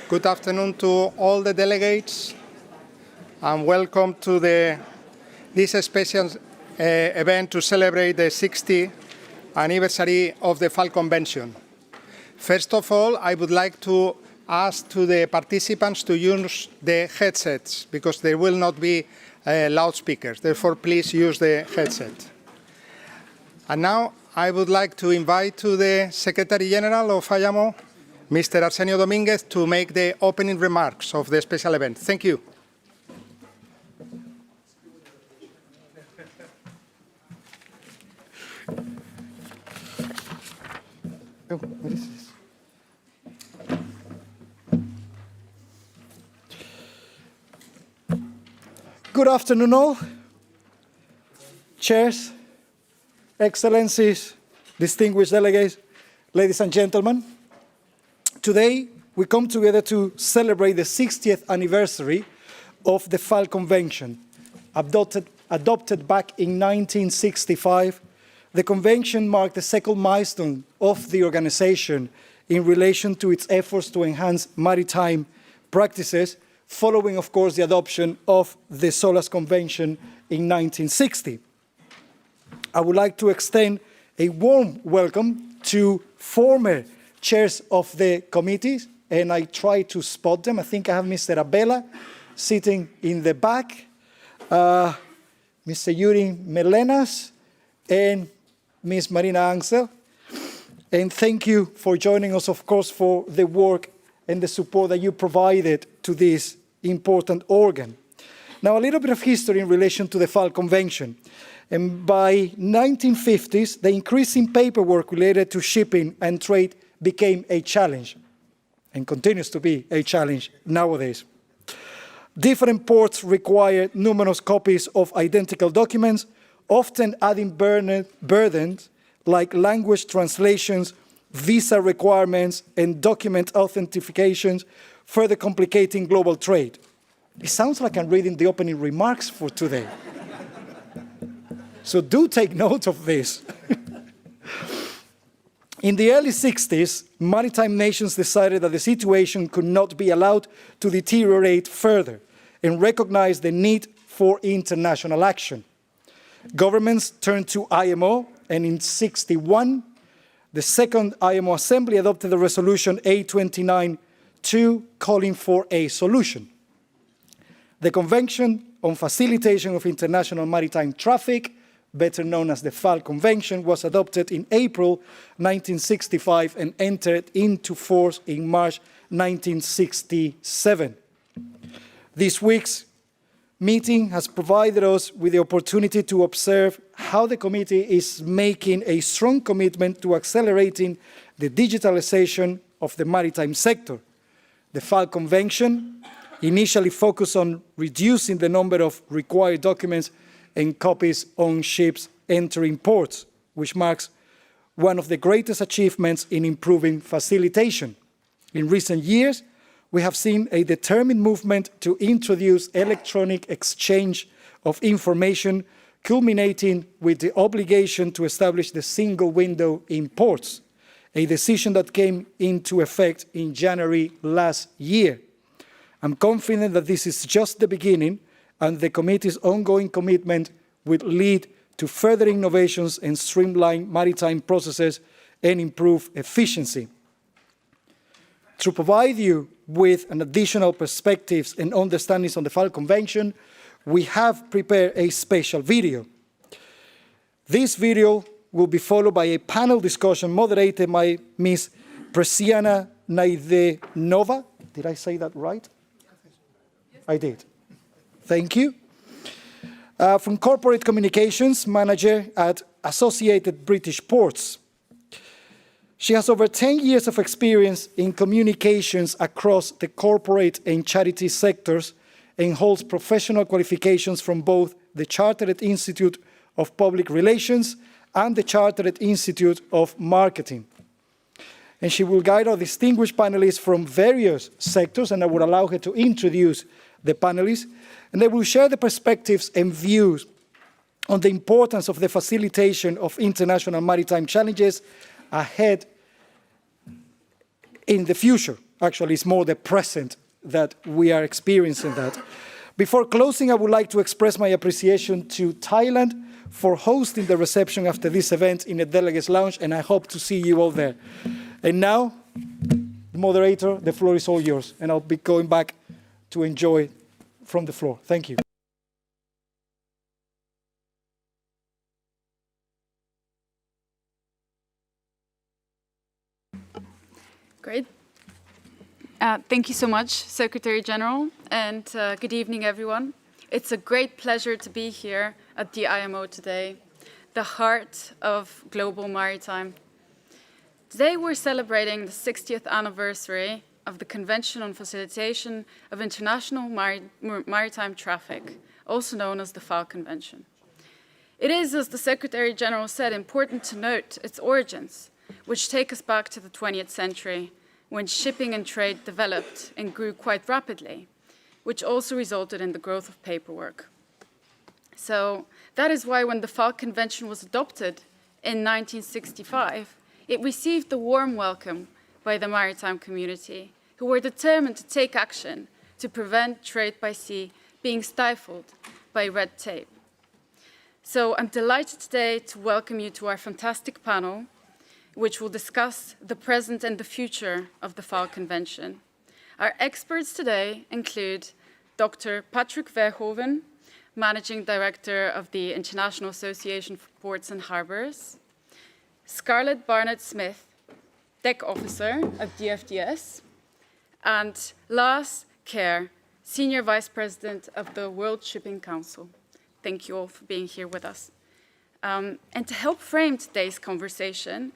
Good afternoon to all the delegates, and welcome to this special event to celebrate the 60th anniversary of the FAL Convention. First of all, I would like to ask to the participants to use the headsets, because there will not be loudspeakers. Therefore, please use the headset. And now, I would like to invite to the Secretary General of IMO, Mr. Arsenio Domínguez, to make the opening remarks of the special event. Thank you. Oh, what is this? Good afternoon all. Chairs, Excellencies, distinguished delegates, ladies and gentlemen. Today, we come together to celebrate the 60th anniversary of the FAL Convention. Adopted back in 1965, the Convention marked the second milestone of the organization in relation to its efforts to enhance maritime practices, following, of course, the adoption of the SOLAS Convention in 1960. I would like to extend a warm welcome to former chairs of the committees, and I try to spot them. I think I have Mr. Abela sitting in the back, Mr. Yuri Melenas, and Ms. Marina Ansel. And thank you for joining us, of course, for the work and the support that you provided to this important organ. Now, a little bit of history in relation to the FAL Convention. And by 1950s, the increasing paperwork related to shipping and trade became a challenge, and continues to be a challenge nowadays. Different ports require numerous copies of identical documents, often adding burdens like language translations, visa requirements, and document authentications, further complicating global trade. It sounds like I'm reading the opening remarks for today. So do take note of this. In the early 60s, maritime nations decided that the situation could not be allowed to deteriorate further and recognized the need for international action. Governments turned to IMO, and in 1961, the second IMO Assembly adopted the resolution A29-2 calling for a solution. The Convention on Facilitation of International Maritime Traffic, better known as the FAL Convention, was adopted in April 1965 and entered into force in March 1967. This week's meeting has provided us with the opportunity to observe how the committee is making a strong commitment to accelerating the digitalization of the maritime sector. The FAL Convention initially focused on reducing the number of required documents and copies on ships entering ports, which marks one of the greatest achievements in improving facilitation. In recent years, we have seen a determined movement to introduce electronic exchange of information, culminating with the obligation to establish the single window in ports, a decision that came into effect in January last year. I'm confident that this is just the beginning, and the committee's ongoing commitment will lead to further innovations and streamline maritime processes and improve efficiency. To provide you with an additional perspectives and understandings on the FAL Convention, we have prepared a special video. This video will be followed by a panel discussion moderated by Ms. Presiana Naidenova. Did I say that right? Yes. I did. Thank you. From Corporate Communications Manager at Associated British Ports. She has over 10 years of experience in communications across the corporate and charity sectors and holds professional qualifications from both the Chartered Institute of Public Relations and the Chartered Institute of Marketing. And she will guide our distinguished panelists from various sectors, and I will allow her to introduce the panelists, and they will share the perspectives and views on the importance of the facilitation of international maritime challenges ahead in the future. Actually, it's more the present that we are experiencing that. Before closing, I would like to express my appreciation to Thailand for hosting the reception after this event in the Delegates Lounge, and I hope to see you all there. And now, moderator, the floor is all yours, and I'll be going back to enjoy from the floor. Thank you. Great. Thank you so much, Secretary General, and good evening, everyone. It's a great pleasure to be here at the IMO today, the heart of global maritime. Today we're celebrating the 60th anniversary of the Convention on Facilitation of International Maritime Traffic, also known as the FAL Convention. It is, as the Secretary General said, important to note its origins, which take us back to the 20th century, when shipping and trade developed and grew quite rapidly, which also resulted in the growth of paperwork. So that is why when the FAL Convention was adopted in 1965, it received the warm welcome by the maritime community, who were determined to take action to prevent trade by sea being stifled by red tape. So I'm delighted today to welcome you to our fantastic panel, which will discuss the present and the future of the FAL Convention. Our experts today include Dr. Patrick Verhoeven, Managing Director of the International Association for Ports and Harbors, Scarlett Barnett-Smith, Deck Officer of DFDS, and Lars Kjær, Senior Vice President of the World Shipping Council. Thank you all for being here with us. And to help frame today's conversation,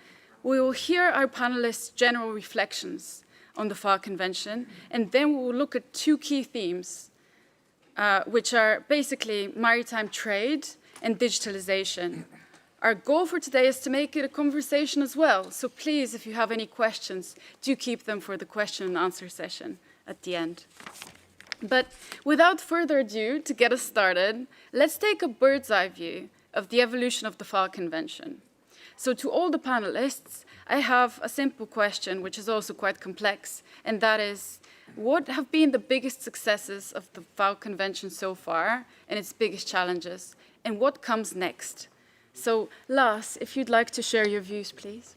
we will hear our panelists' general reflections on the FAL Convention, and then we will look at two key themes, which are basically maritime trade and digitalization. Our goal for today is to make it a conversation as well, so please, if you have any questions, do keep them for the question and answer session at the end. But without further ado, to get us started, let's take a bird's eye view of the evolution of the FAL Convention. So to all the panelists, I have a simple question, which is also quite complex, and that is, what have been the biggest successes of the FAL Convention so far and its biggest challenges, and what comes next? So Lars, if you'd like to share your views, please.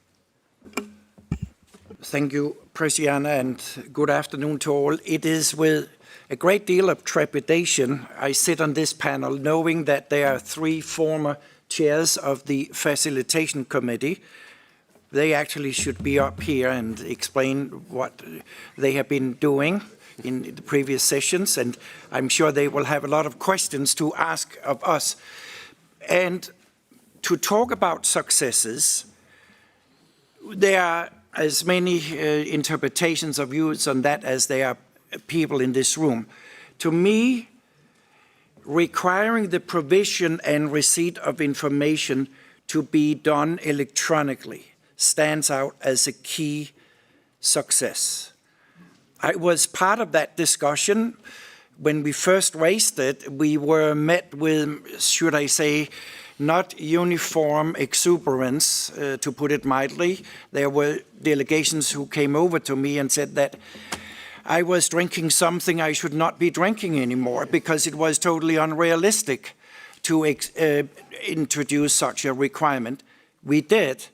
Thank you, Presiana, and good afternoon to all. It is with a great deal of trepidation I sit on this panel, knowing that there are three former chairs of the Facilitation Committee. They actually should be up here and explain what they have been doing in the previous sessions, and I'm sure they will have a lot of questions to ask of us. And to talk about successes, there are as many interpretations of views on that as there are people in this room. To me, requiring the provision and receipt of information to be done electronically stands out as a key success. I was part of that discussion. When we first raised it, we were met with, should I say, not uniform exuberance, to put it mildly. There were delegations who came over to me and said that I was drinking something I should not be drinking anymore because it was totally unrealistic to introduce such a requirement. We did.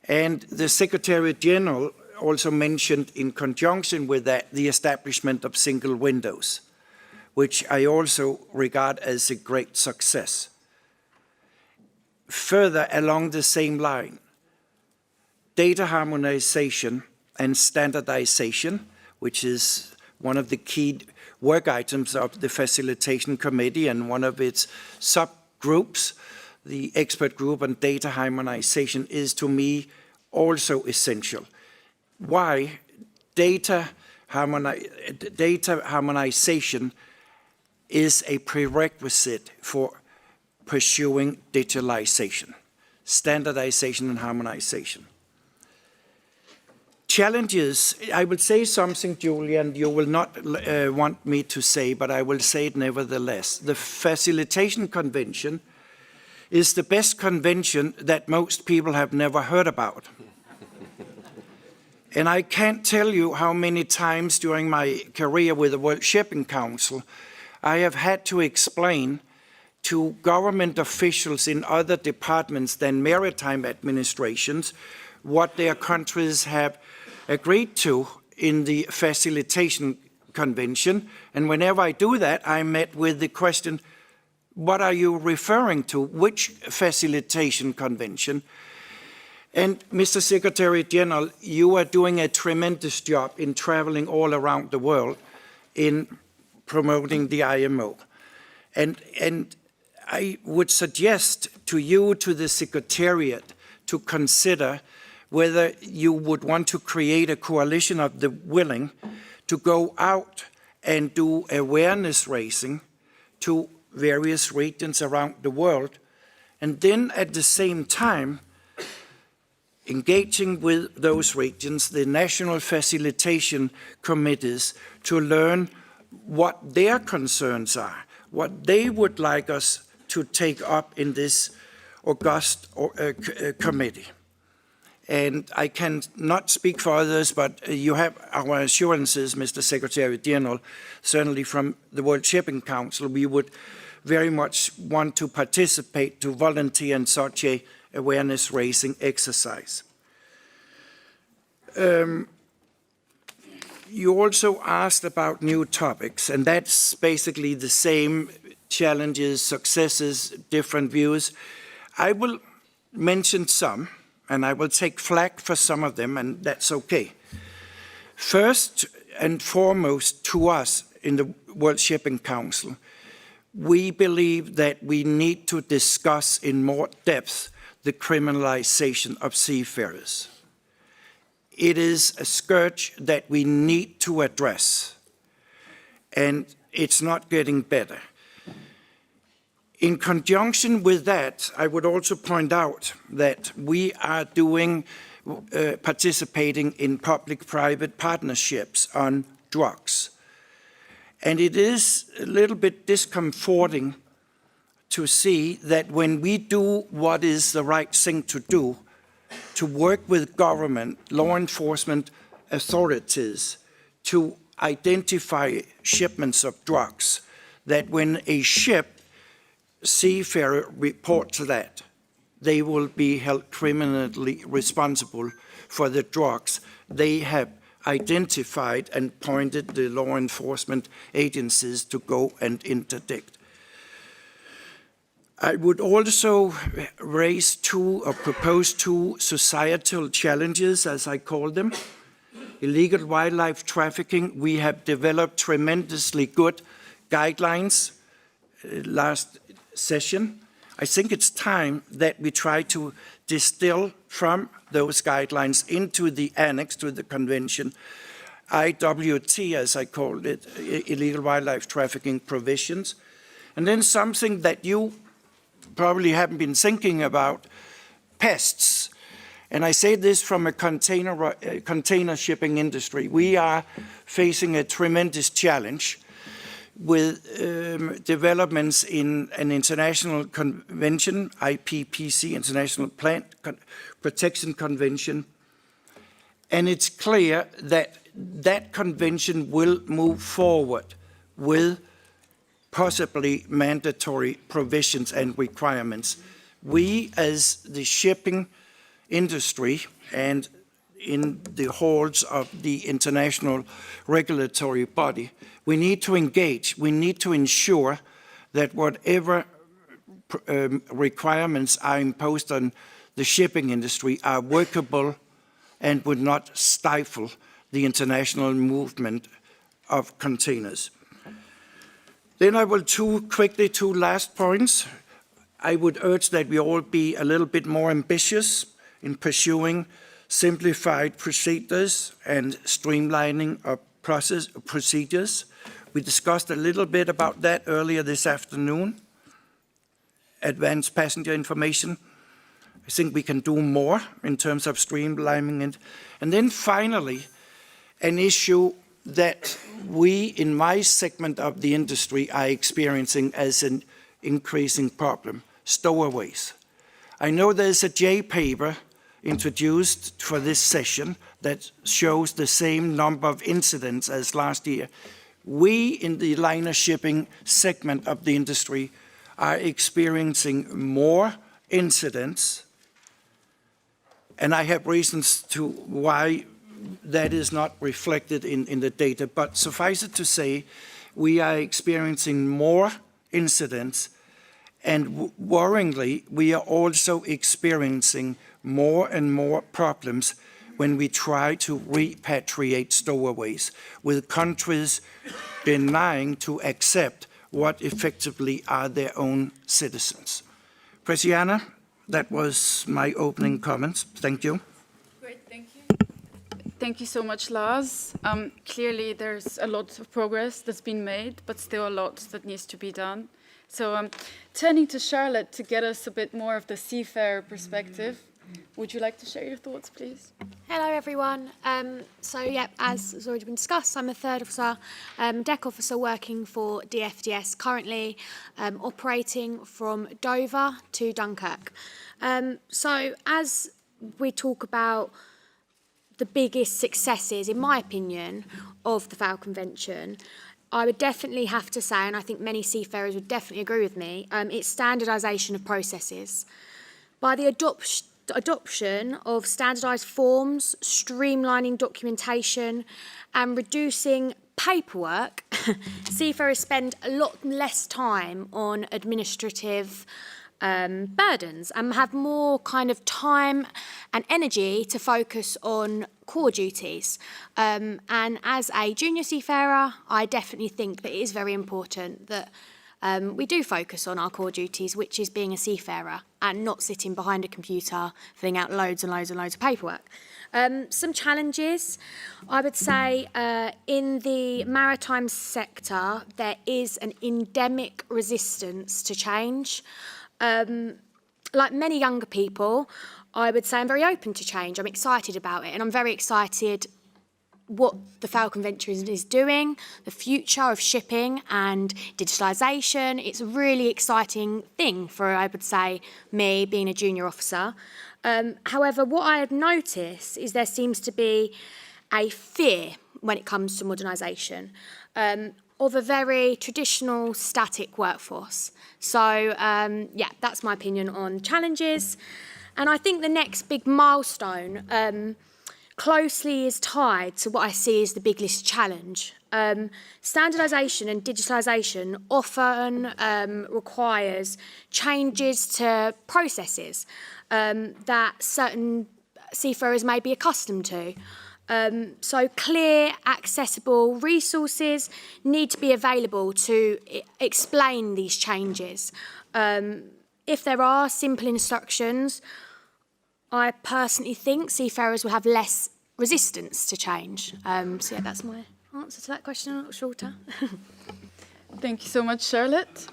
And the Secretary General also mentioned in conjunction with that the establishment of single windows, which I also regard as a great success. Further along the same line, data harmonization and standardization, which is one of the key work items of the Facilitation Committee and one of its subgroups, the expert group on data harmonization, is to me also essential. Why? Data harmonization is a prerequisite for pursuing digitalization, standardization and harmonization. Challenges, I will say something, Julian, you will not want me to say, but I will say it nevertheless. The Facilitation Convention is the best convention that most people have never heard about. And I can't tell you how many times during my career with the World Shipping Council I have had to explain to government officials in other departments than maritime administrations what their countries have agreed to in the Facilitation Convention. And whenever I do that, I'm met with the question, what are you referring to? Which Facilitation Convention? And Mr. Secretary General, you are doing a tremendous job in traveling all around the world in promoting the IMO. And I would suggest to you, to the Secretariat, to consider whether you would want to create a coalition of the willing to go out and do awareness raising to various regions around the world, and then at the same time engaging with those regions, the national facilitation committees, to learn what their concerns are, what they would like us to take up in this august committee. And I cannot speak for others, but you have our assurances, Mr. Secretary General, certainly from the World Shipping Council. We would very much want to participate, to volunteer in such a awareness-raising exercise. You also asked about new topics, and that's basically the same challenges, successes, different views. I will mention some, and I will take flak for some of them, and that's okay. First and foremost, to us in the World Shipping Council, we believe that we need to discuss in more depth the criminalization of seafarers. It is a scourge that we need to address, and it's not getting better. In conjunction with that, I would also point out that we are participating in public-private partnerships on drugs. And it is a little bit discomforting to see that when we do what is the right thing to do, to work with government, law enforcement authorities to identify shipments of drugs, that when a ship seafarer reports that, they will be held criminally responsible for the drugs they have identified and pointed the law enforcement agencies to go and interdict. I would also raise propose two societal challenges, as I call them. Illegal wildlife trafficking. We have developed tremendously good guidelines last session. I think it's time that we try to distill from those guidelines into the annex to the convention, IWT, as I called it, illegal wildlife trafficking provisions. And then something that you probably haven't been thinking about, pests. And I say this from a container shipping industry. We are facing a tremendous challenge with developments in an international convention, IPPC, International Plant Protection Convention. And it's clear that that convention will move forward with possibly mandatory provisions and requirements. We, as the shipping industry and in the halls of the international regulatory body, we need to engage. We need to ensure that whatever requirements are imposed on the shipping industry are workable and would not stifle the international movement of containers. Then I will two last points. I would urge that we all be a little bit more ambitious in pursuing simplified procedures and streamlining of procedures. We discussed a little bit about that earlier this afternoon. Advanced passenger information. I think we can do more in terms of streamlining it. And then finally, an issue that we, in my segment of the industry, are experiencing as an increasing problem, stowaways. I know there's a J paper introduced for this session that shows the same number of incidents as last year. We in the liner shipping segment of the industry are experiencing more incidents, and I have reasons to why that is not reflected in the data, but suffice it to say, we are experiencing more incidents, and worryingly, we are also experiencing more and more problems when we try to repatriate stowaways, with countries denying to accept what effectively are their own citizens. Presiana, that was my opening comments. Thank you. Great, thank you. Thank you so much, Lars. Clearly, there's a lot of progress that's been made, but still a lot that needs to be done. So turning to Charlotte to get us a bit more of the seafarer perspective, would you like to share your thoughts, please? Hello, everyone. As has already been discussed, I'm a third officer, deck officer working for DFDS, currently operating from Dover to Dunkirk. So as we talk about the biggest successes, in my opinion, of the FAL Convention, I would definitely have to say, and I think many seafarers would definitely agree with me, it's standardisation of processes. By the adoption of standardised forms, streamlining documentation and reducing paperwork, seafarers spend a lot less time on administrative burdens and have more kind of time and energy to focus on core duties. And as a junior seafarer, I definitely think that it is very important that we do focus on our core duties, which is being a seafarer and not sitting behind a computer filling out loads and loads and loads of paperwork. Some challenges, I would say, in the maritime sector, there is an endemic resistance to change. Like many younger people, I would say I'm very open to change. I'm excited about it, and I'm very excited what the FAL Convention is doing, the future of shipping and digitalisation. It's a really exciting thing for, I would say, me being a junior officer. However, what I have noticed is there seems to be a fear when it comes to modernisation of a very traditional static workforce. So, that's my opinion on challenges. And I think the next big milestone closely is tied to what I see as the biggest challenge. Standardisation and digitalisation often requires changes to processes that certain seafarers may be accustomed to. So clear, accessible resources need to be available to explain these changes. If there are simple instructions, I personally think seafarers will have less resistance to change. That's my answer to that question, a little shorter. Thank you so much, Charlotte.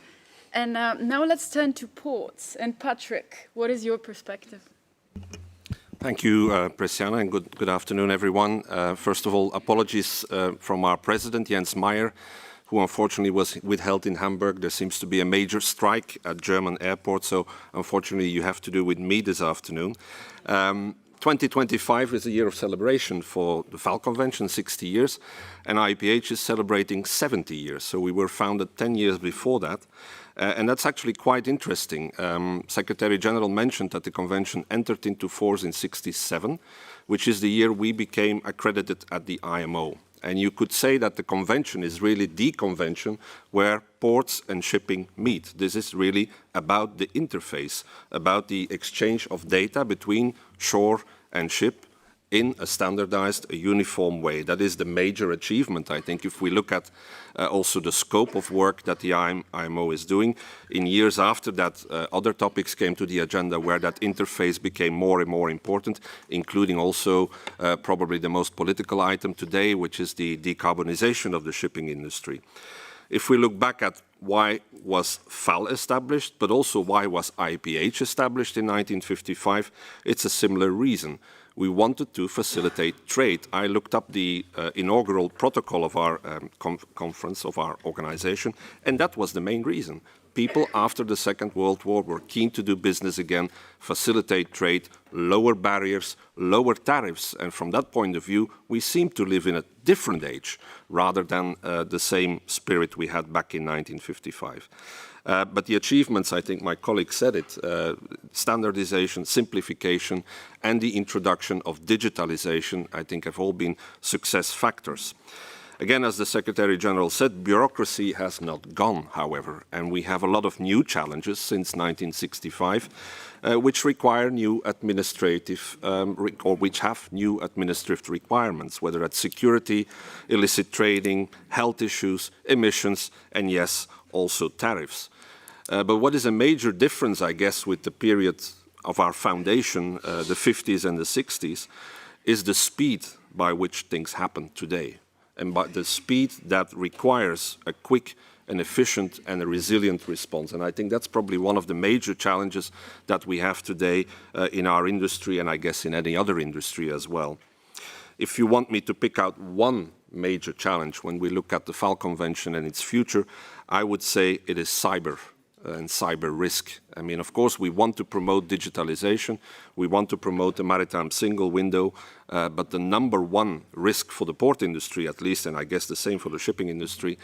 And now let's turn to ports. And Patrick, what is your perspective? Thank you, Presiana, and good afternoon, everyone. First of all, apologies from our president, Jens Meyer, who unfortunately was withheld in Hamburg. There seems to be a major strike at German airports, so unfortunately you have to do with me this afternoon. 2025 is a year of celebration for the FAL Convention, 60 years, and IPH is celebrating 70 years. So we were founded 10 years before that. And that's actually quite interesting. Secretary General mentioned that the convention entered into force in '67, which is the year we became accredited at the IMO. And you could say that the convention is really the convention where ports and shipping meet. This is really about the interface, about the exchange of data between shore and ship in a standardized, a uniform way. That is the major achievement, I think, if we look at also the scope of work that the IMO is doing. In years after that, other topics came to the agenda where that interface became more and more important, including also probably the most political item today, which is the decarbonization of the shipping industry. If we look back at why was FAL established, but also why was IPH established in 1955, it's a similar reason. we wanted to facilitate trade. I looked up the inaugural protocol of our conference, of our organization, and that was the main reason. People after the Second World War were keen to do business again, facilitate trade, lower barriers, lower tariffs. And from that point of view, we seem to live in a different age rather than the same spirit we had back in 1955. But the achievements, I think my colleague said it, standardization, simplification, and the introduction of digitalization, I think have all been success factors. Again, as the Secretary General said, bureaucracy has not gone, however, and we have a lot of new challenges since 1965, which require new administrative, or which have new administrative requirements, whether it's security, illicit trading, health issues, emissions, and yes, also tariffs. But what is a major difference, I guess, with the period of our foundation, the 50s and the 60s, is the speed by which things happen today, and by the speed that requires a quick and efficient and a resilient response. And I think that's probably one of the major challenges that we have today in our industry, and I guess in any other industry as well. If you want me to pick out one major challenge when we look at the FAL Convention and its future, I would say it is cyber and cyber risk. I mean, of course, we want to promote digitalization, we want to promote the maritime single window, but the number one risk for the port industry, at least, and I guess the same for the shipping industry,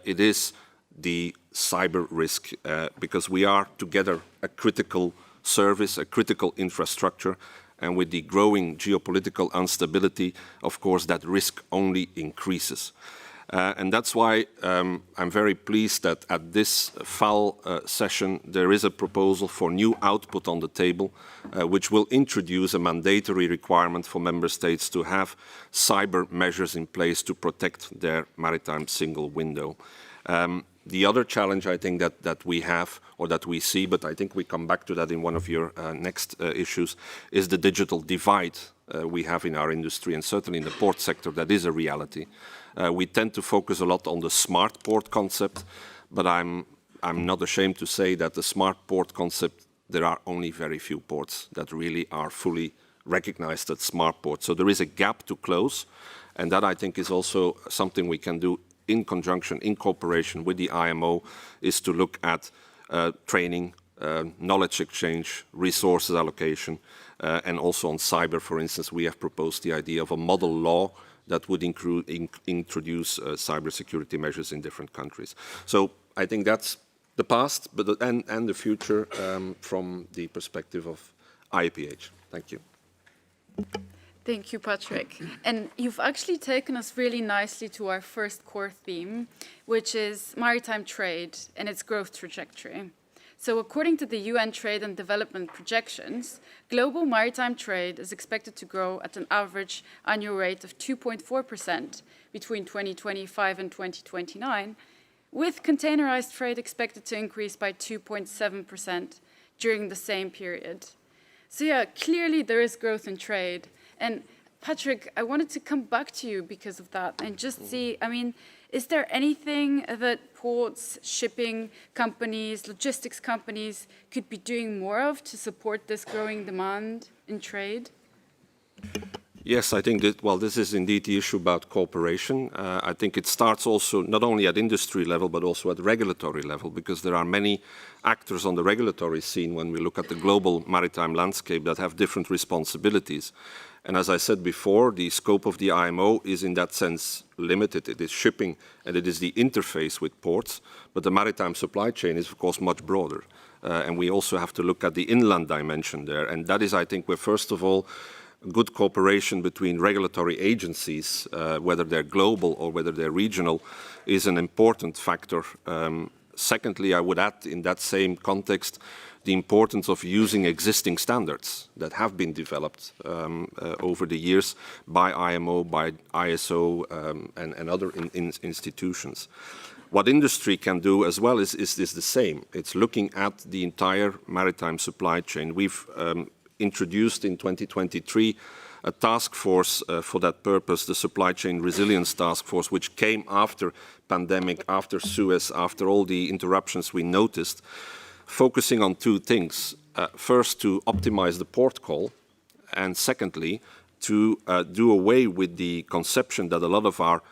it is the cyber risk, because we are together a critical service, a critical infrastructure, and with the growing geopolitical instability, of course, that risk only increases. And that's why I'm very pleased that at this FAL session there is a proposal for new output on the table, which will introduce a mandatory requirement for member states to have cyber measures in place to protect their maritime single window. The other challenge I think that we have, or that we see, but I think we come back to that in one of your next issues, is the digital divide we have in our industry, and certainly in the port sector that is a reality. We tend to focus a lot on the smart port concept, but I'm not ashamed to say that the smart port concept, there are only very few ports that really are fully recognized as smart ports. So there is a gap to close, and that I think is also something we can do in conjunction, in cooperation with the IMO, is to look at training, knowledge exchange, resources allocation, and also on cyber, for instance, we have proposed the idea of a model law that would introduce cybersecurity measures in different countries. So I think that's the past and the future from the perspective of IPH. Thank you. Thank you, Patrick. And you've actually taken us really nicely to our first core theme, which is maritime trade and its growth trajectory. So according to the UN Trade and Development projections, global maritime trade is expected to grow at an average annual rate of 2.4% between 2025 and 2029, with containerized trade expected to increase by 2.7% during the same period. So yeah, clearly there is growth in trade. And Patrick, I wanted to come back to you because of that and just see, I mean, is there anything that ports, shipping companies, logistics companies could be doing more of to support this growing demand in trade? Yes, I think that, well, this is indeed the issue about cooperation. I think it starts also not only at industry level, but also at regulatory level, because there are many actors on the regulatory scene when we look at the global maritime landscape that have different responsibilities. And as I said before, the scope of the IMO is in that sense limited. It is shipping and it is the interface with ports, but the maritime supply chain is of course much broader. And we also have to look at the inland dimension there. And that is, I think, where first of all, good cooperation between regulatory agencies, whether they're global or whether they're regional, is an important factor. Secondly, I would add in that same context the importance of using existing standards that have been developed over the years by IMO, by ISO, and other institutions. What industry can do as well is the same. It's looking at the entire maritime supply chain. We've introduced in 2023 a task force for that purpose, the Supply Chain Resilience Task Force, which came after pandemic, after Suez, after all the interruptions we noticed, focusing on two things. First, to optimize the port call, and secondly, to do away with the conception that a lot of our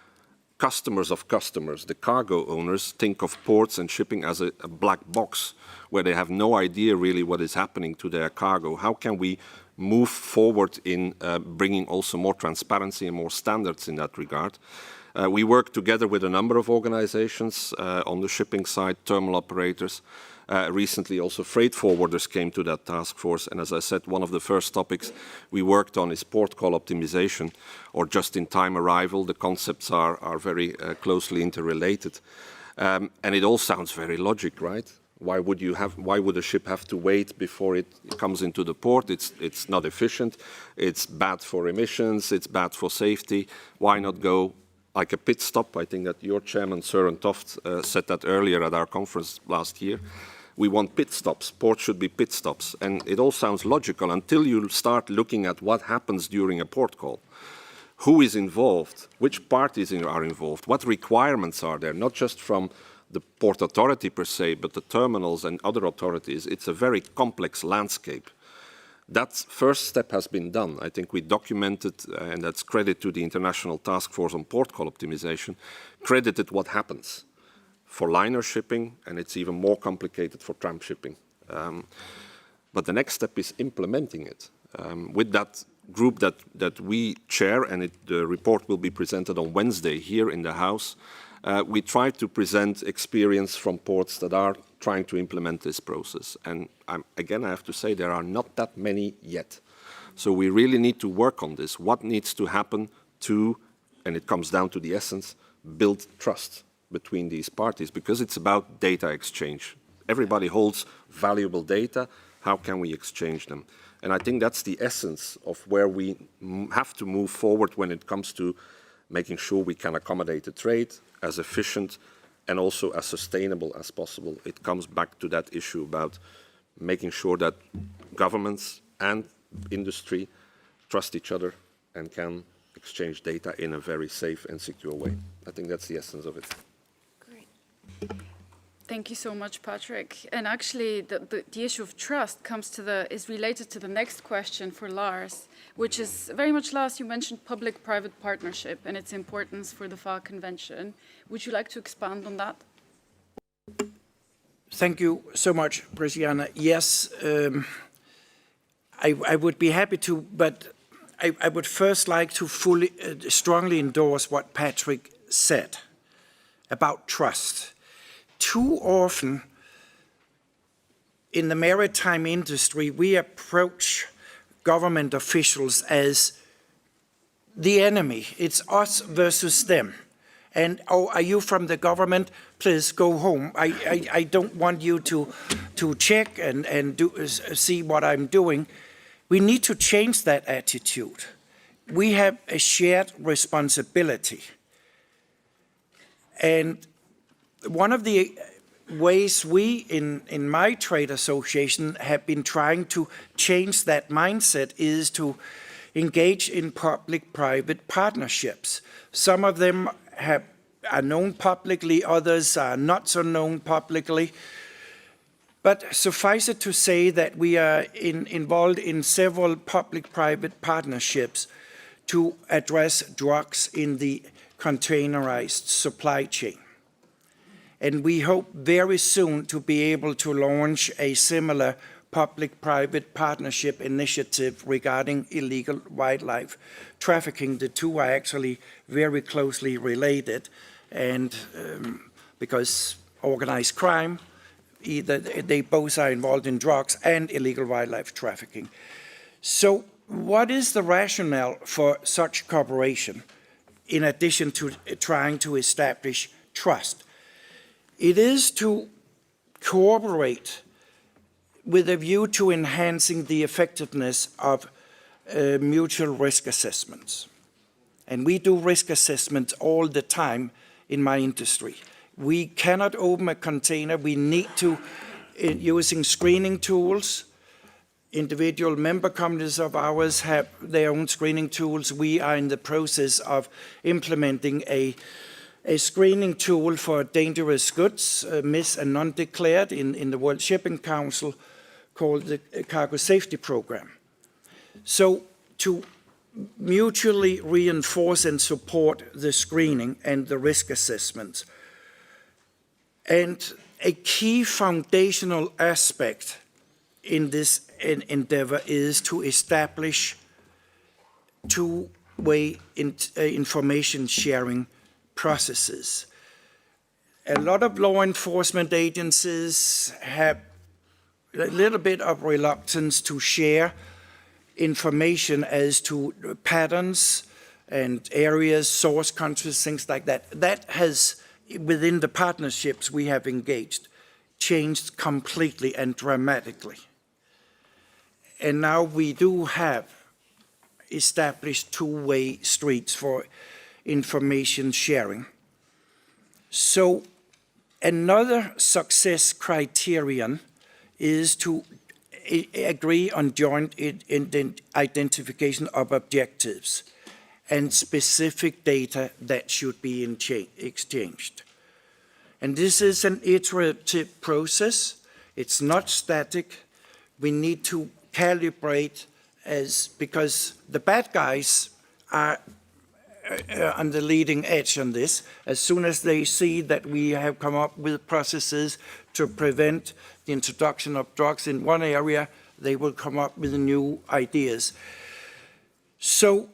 customers of customers, the cargo owners, think of ports and shipping as a black box where they have no idea really what is happening to their cargo. How can we move forward in bringing also more transparency and more standards in that regard? We work together with a number of organizations on the shipping side, terminal operators. Recently also freight forwarders came to that task force, and as I said, one of the first topics we worked on is port call optimization or just-in-time arrival. The concepts are very closely interrelated. And it all sounds very logic, right? Why would a ship have to wait before it comes into the port? It's not efficient, it's bad for emissions, it's bad for safety. Why not go like a pit stop? I think that your chairman, Søren Toft, said that earlier at our conference last year. We want pit stops. Ports should be pit stops. And it all sounds logical until you start looking at what happens during a port call. Who is involved? Which parties are involved? What requirements are there? Not just from the port authority per se, but the terminals and other authorities. It's a very complex landscape. That first step has been done. I think we documented, and that's credit to the International Task Force on Port Call Optimization, credited what happens for liner shipping, and it's even more complicated for tramp shipping. But the next step is implementing it. With that group that we chair, and the report will be presented on Wednesday here in the House, we try to present experience from ports that are trying to implement this process. And again, I have to say there are not that many yet. So we really need to work on this. What needs to happen to, and it comes down to the essence, build trust between these parties, because it's about data exchange. Everybody holds valuable data. How can we exchange them? And I think that's the essence of where we have to move forward when it comes to making sure we can accommodate the trade as efficient and also as sustainable as possible. It comes back to that issue about making sure that governments and industry trust each other and can exchange data in a very safe and secure way. I think that's the essence of it. Thank you so much, Patrick. And actually, the issue of trust is related to the next question for Lars, which is very much, Lars, you mentioned public-private partnership and its importance for the FAL Convention. Would you like to expand on that? Thank you so much, Christiana. Yes, I would be happy to, but I would first like to strongly endorse what Patrick said about trust. Too often in the maritime industry, we approach government officials as the enemy. It's us versus them. And, oh, are you from the government? Please go home. I don't want you to check and see what I'm doing. We need to change that attitude. We have a shared responsibility. And one of the ways we in my trade association have been trying to change that mindset is to engage in public-private partnerships. Some of them are known publicly, others are not so known publicly. But suffice it to say that we are involved in several public-private partnerships to address drugs in the containerized supply chain. And we hope very soon to be able to launch a similar public-private partnership initiative regarding illegal wildlife trafficking. The two are actually very closely related, and because organized crime, they both are involved in drugs and illegal wildlife trafficking. So what is the rationale for such cooperation in addition to trying to establish trust? It is to cooperate with a view to enhancing the effectiveness of mutual risk assessments. And we do risk assessments all the time in my industry. We cannot open a container. We need to, using screening tools. Individual member companies of ours have their own screening tools. We are in the process of implementing a screening tool for dangerous goods, mis- and non-declared in the World Shipping Council, called the Cargo Safety Program. So to mutually reinforce and support the screening and the risk assessments. And a key foundational aspect in this endeavor is to establish two-way information sharing processes. A lot of law enforcement agencies have a little bit of reluctance to share information as to patterns and areas, source countries, things like that. That has, within the partnerships we have engaged, changed completely and dramatically. And now we do have established two-way streets for information sharing. So another success criterion is to agree on joint identification of objectives and specific data that should be exchanged. And this is an iterative process. It's not static. We need to calibrate because the bad guys are on the leading edge on this. As soon as they see that we have come up with processes to prevent the introduction of drugs in one area, they will come up with new ideas. So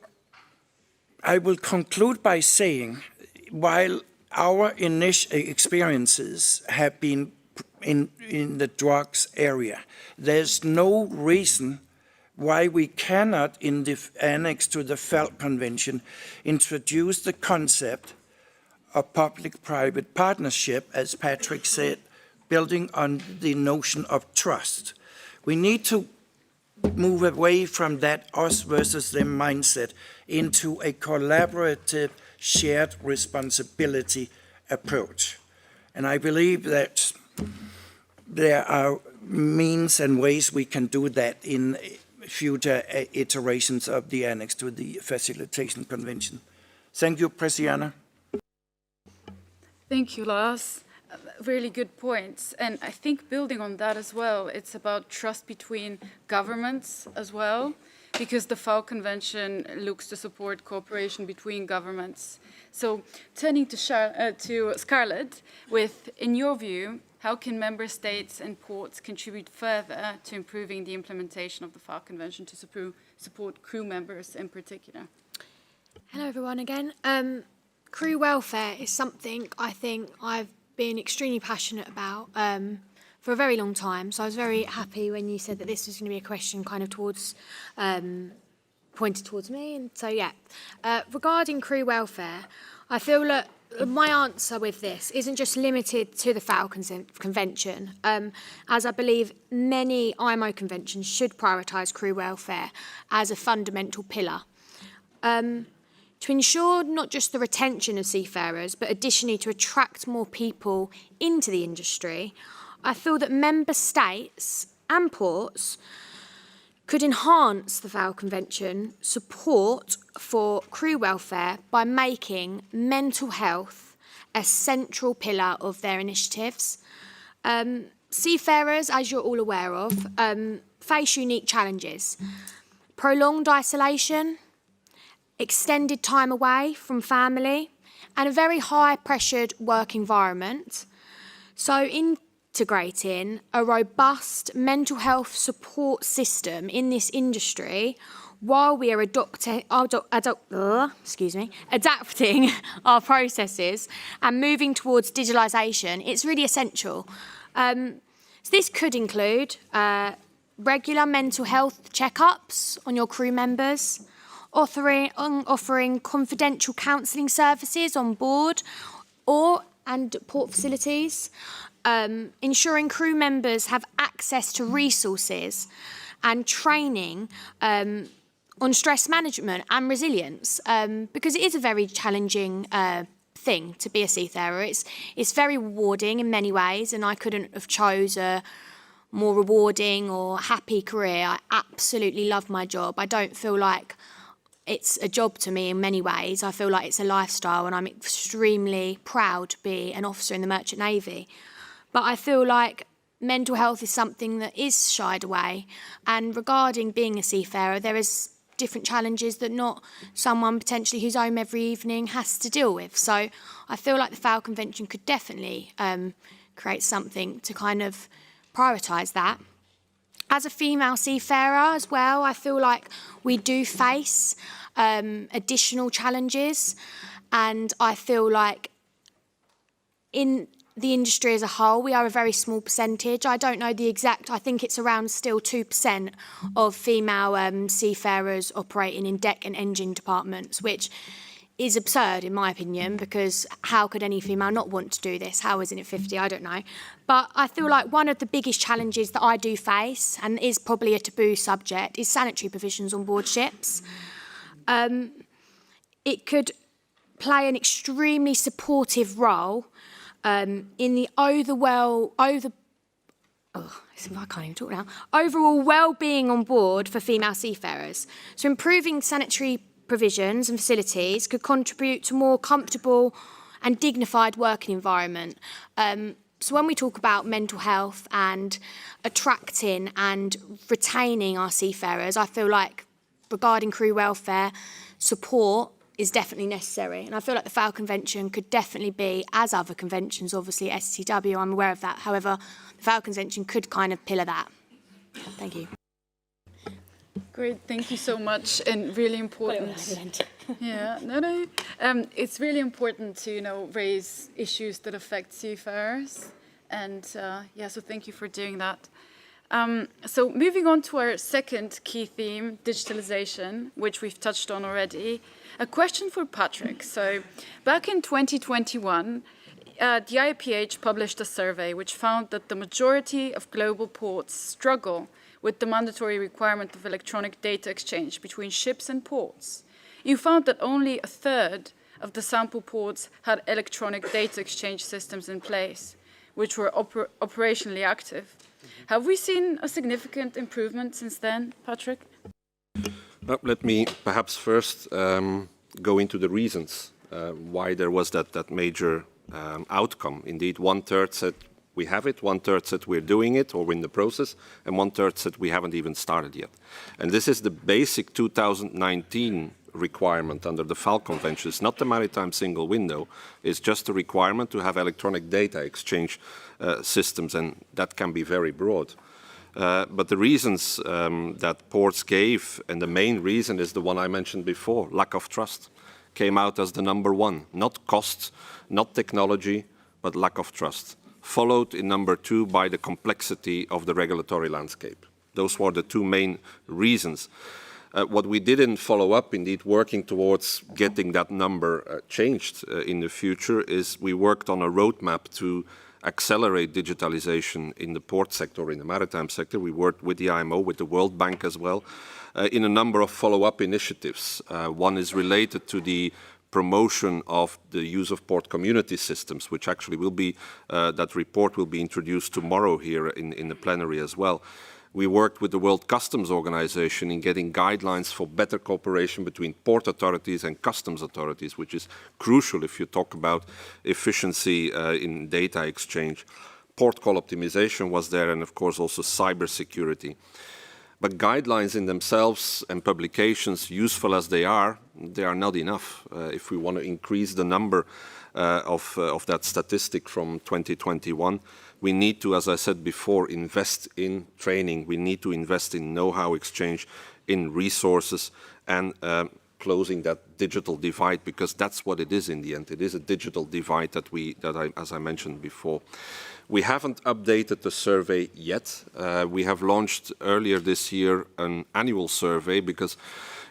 I will conclude by saying, while our initial experiences have been in the drugs area, there's no reason why we cannot, in the annex to the FAL Convention, introduce the concept of public-private partnership, as Patrick said, building on the notion of trust. We need to move away from that us versus them mindset into a collaborative, shared responsibility approach. And I believe that there are means and ways we can do that in future iterations of the annex to the Facilitation Convention. Thank you, Presiana. Thank you, Lars. Really good points. And I think building on that as well, it's about trust between governments as well, because the FAL Convention looks to support cooperation between governments. So turning to Scarlett, in your view, how can member states and ports contribute further to improving the implementation of the FAL Convention to support crew members in particular? Hello, everyone, again. Crew welfare is something I think I've been extremely passionate about for a very long time. So I was very happy when you said that this was going to be a question kind of pointed towards me. And so, yeah, regarding crew welfare, I feel that my answer with this isn't just limited to the FAL Convention, as I believe many IMO conventions should prioritise crew welfare as a fundamental pillar. To ensure not just the retention of seafarers, but additionally to attract more people into the industry, I feel that member states and ports could enhance the FAL Convention support for crew welfare by making mental health a central pillar of their initiatives. Seafarers, as you're all aware of, face unique challenges. Prolonged isolation, extended time away from family, and a very high-pressured work environment. So integrating a robust mental health support system in this industry while we are adapting our processes and moving towards digitalisation, it's really essential. So this could include regular mental health checkups on your crew members, offering confidential counselling services on board and port facilities, ensuring crew members have access to resources and training on stress management and resilience, because it is a very challenging thing to be a seafarer. It's very rewarding in many ways, and I couldn't have chose a more rewarding or happy career. I absolutely love my job. I don't feel like it's a job to me in many ways. I feel like it's a lifestyle, and I'm extremely proud to be an officer in the Merchant Navy. But I feel like mental health is something that is shied away. And regarding being a seafarer, there is different challenges that not someone potentially who's home every evening has to deal with. So I feel like the FAL Convention could definitely create something to kind of prioritise that. As a female seafarer as well, I feel like we do face additional challenges, and I feel like in the industry as a whole, we are a very small percentage. I don't know the exact, I think it's around still 2% of female seafarers operating in deck and engine departments, which is absurd in my opinion, because how could any female not want to do this? How isn't it 50? I don't know. But I feel like one of the biggest challenges that I do face, and is probably a taboo subject, is sanitary provisions on board ships. It could play an extremely supportive role in the overall well-being on board for female seafarers. So improving sanitary provisions and facilities could contribute to a more comfortable and dignified working environment. So when we talk about mental health and attracting and retaining our seafarers, I feel like regarding crew welfare, support is definitely necessary. And I feel like the FAL Convention could definitely be, as other conventions, obviously STW, I'm aware of that. However, the FAL Convention could kind of pillar that. Thank you. Great, thank you so much, and really important. Yeah, no. It's really important to raise issues that affect seafarers, and so thank you for doing that. So moving on to our second key theme, digitalization, which we've touched on already. A question for Patrick. So back in 2021, the IPH published a survey which found that the majority of global ports struggle with the mandatory requirement of electronic data exchange between ships and ports. You found that only a third of the sample ports had electronic data exchange systems in place, which were operationally active. Have we seen a significant improvement since then, Patrick? Let me perhaps first go into the reasons why there was that major outcome. Indeed, 1/3 said we have it, 1/3 said we're doing it or we're in the process, and 1/3 said we haven't even started yet. And this is the basic 2019 requirement under the FAL Convention. It's not the maritime single window, it's just a requirement to have electronic data exchange systems, and that can be very broad. But the reasons that ports gave, and the main reason is the one I mentioned before, lack of trust, came out as the number one. Not cost, not technology, but lack of trust. Followed in number two by the complexity of the regulatory landscape. Those were the two main reasons. What we didn't follow up, indeed, working towards getting that number changed in the future, is we worked on a roadmap to accelerate digitalization in the port sector, in the maritime sector. We worked with the IMO, with the World Bank as well, in a number of follow-up initiatives. One is related to the promotion of the use of port community systems, which actually will be, that report will be introduced tomorrow here in the plenary as well. We worked with the World Customs Organization in getting guidelines for better cooperation between port authorities and customs authorities, which is crucial if you talk about efficiency in data exchange. Port call optimization was there, and of course also cybersecurity. But guidelines in themselves and publications, useful as they are not enough. If we want to increase the number of that statistic from 2021, we need to, as I said before, invest in training. We need to invest in know-how exchange, in resources, and closing that digital divide, because that's what it is in the end. It is a digital divide as I mentioned before. We haven't updated the survey yet. We have launched earlier this year an annual survey, because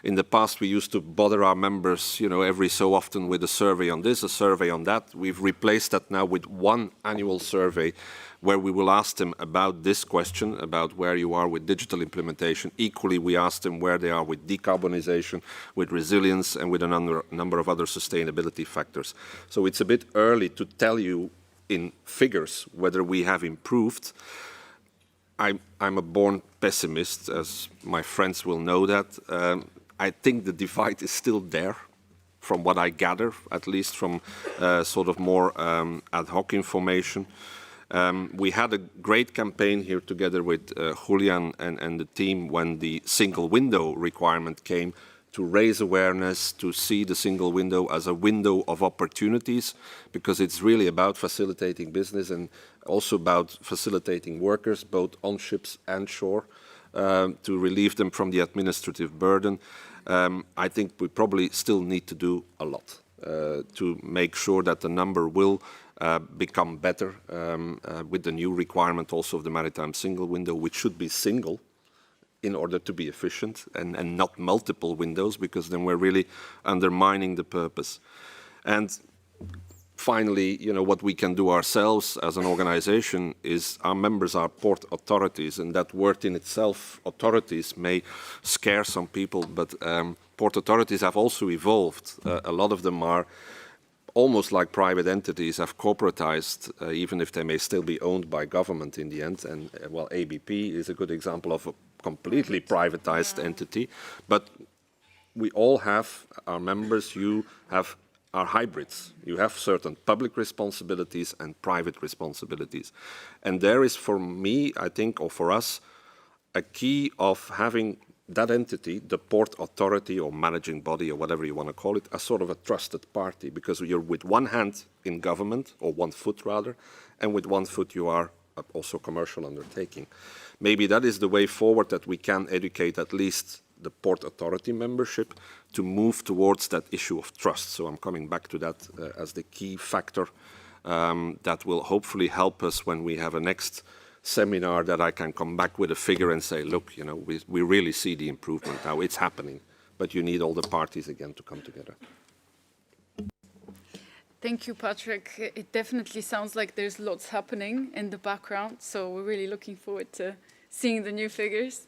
in the past we used to bother our members, every so often with a survey on this, a survey on that. We've replaced that now with one annual survey where we will ask them about this question, about where you are with digital implementation. Equally, we ask them where they are with decarbonization, with resilience, and with a number of other sustainability factors. So it's a bit early to tell you in figures whether we have improved. I'm a born pessimist, as my friends will know that. I think the divide is still there, from what I gather, at least from sort of more ad hoc information. We had a great campaign here together with Julian and the team when the single window requirement came, to raise awareness, to see the single window as a window of opportunities, because it's really about facilitating business and also about facilitating workers, both on ships and shore, to relieve them from the administrative burden. I think we probably still need to do a lot to make sure that the number will become better with the new requirement also of the maritime single window, which should be single in order to be efficient, and not multiple windows, because then we're really undermining the purpose. And finally, you know, what we can do ourselves as an organization is, our members are port authorities, and that word in itself, authorities, may scare some people, but port authorities have also evolved. A lot of them are almost like private entities, have corporatized, even if they may still be owned by government in the end. And well, ABP is a good example of a completely privatized entity. But we all have, our members, you have, are hybrids. You have certain public responsibilities and private responsibilities. And there is, for me, I think, or for us, a key of having that entity, the port authority or managing body or whatever you want to call it, as sort of a trusted party, because you're with one hand in government, or one foot rather, and with one foot you are also commercial undertaking. Maybe that is the way forward, that we can educate at least the port authority membership to move towards that issue of trust. So I'm coming back to that as the key factor that will hopefully help us when we have a next seminar, that I can come back with a figure and say, look, you know, we really see the improvement now, it's happening, but you need all the parties again to come together. Thank you, Patrick. It definitely sounds like there's lots happening in the background, so we're really looking forward to seeing the new figures.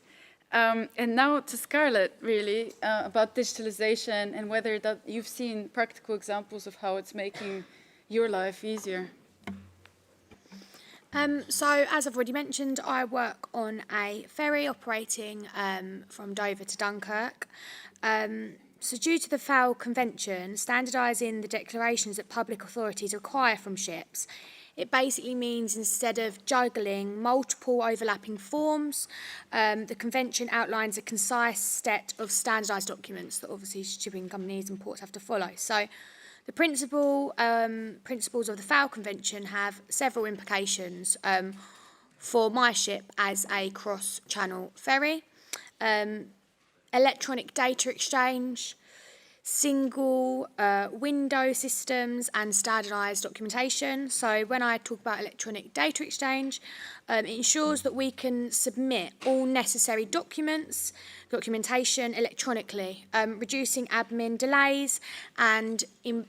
And now to Scarlett, really, about digitalization and whether that you've seen practical examples of how it's making your life easier. So, as I've already mentioned, I work on a ferry operating from Dover to Dunkirk. So due to the FAL Convention, standardising the declarations that public authorities require from ships, it basically means, instead of juggling multiple overlapping forms, the convention outlines a concise set of standardised documents that obviously shipping companies and ports have to follow. So the principles of the FAL Convention have several implications for my ship as a cross-channel ferry. Electronic data exchange, single window systems, and standardised documentation. So when I talk about electronic data exchange, it ensures that we can submit all necessary documentation electronically, reducing admin delays, and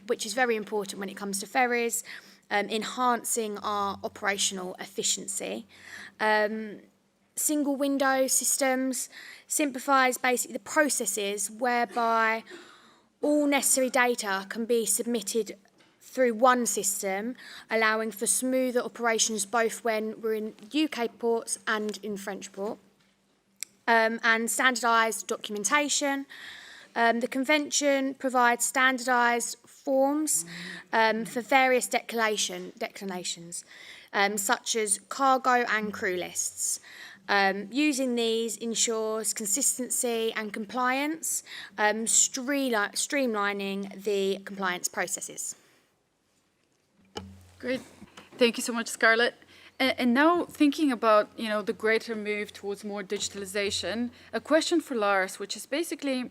which is very important when it comes to ferries, enhancing our operational efficiency. Single window systems simplifies basically the processes whereby all necessary data can be submitted through one system, allowing for smoother operations both when we're in UK ports and in French port. And standardised documentation. The convention provides standardised forms for various declinations, such as cargo and crew lists. Using these ensures consistency and compliance, streamlining the compliance processes. Great. Thank you so much, Scarlett. And now thinking about, you know, the greater move towards more digitalization, a question for Lars, which is basically,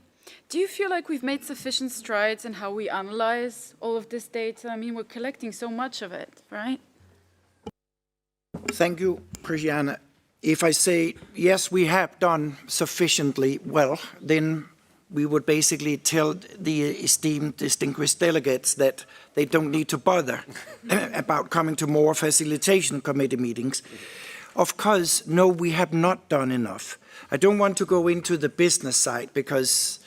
do you feel like we've made sufficient strides in how we analyze all of this data? I mean, we're collecting so much of it, right? Thank you, Christiane. If I say, yes, we have done sufficiently well, then we would basically tell the esteemed, distinguished delegates that they don't need to bother about coming to more facilitation committee meetings. Of course, no, we have not done enough. I don't want to go into the business side, because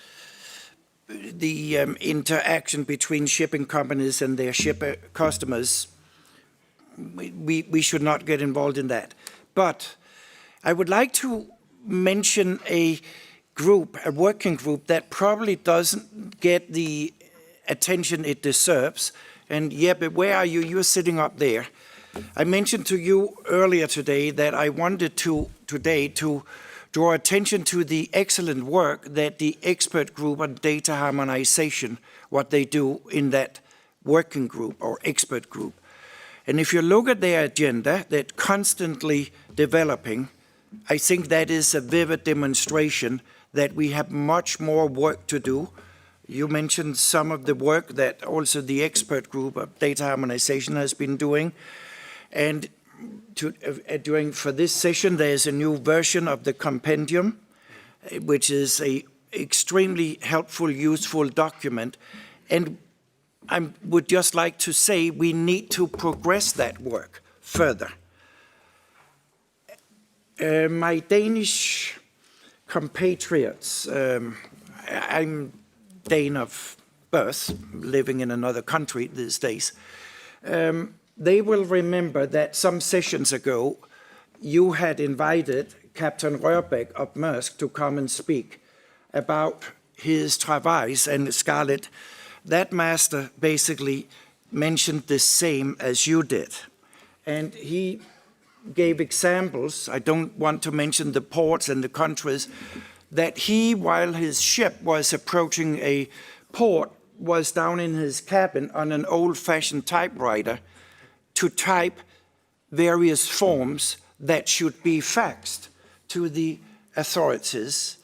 the interaction between shipping companies and their shipper customers, we should not get involved in that. But I would like to mention a working group that probably doesn't get the attention it deserves. And Jeppe, where are you? You're sitting up there. I mentioned to you earlier today that I wanted to draw attention to the excellent work that the expert group on data harmonization, what they do in that working group or expert group. And if you look at their agenda, they're constantly developing. I think that is a vivid demonstration that we have much more work to do. You mentioned some of the work that also the expert group of data harmonization has been doing. And for this session, there's a new version of the compendium, which is an extremely helpful, useful document. And I would just like to say we need to progress that work further. My Danish compatriots, I'm Dane of birth, living in another country these days, they will remember that some sessions ago, you had invited Captain Rørbæk of Maersk to come and speak about his travails and Scarlett. That master basically mentioned the same as you did. And he gave examples, I don't want to mention the ports and the countries, that he, while his ship was approaching a port, was down in his cabin on an old-fashioned typewriter to type various forms that should be faxed to the authorities.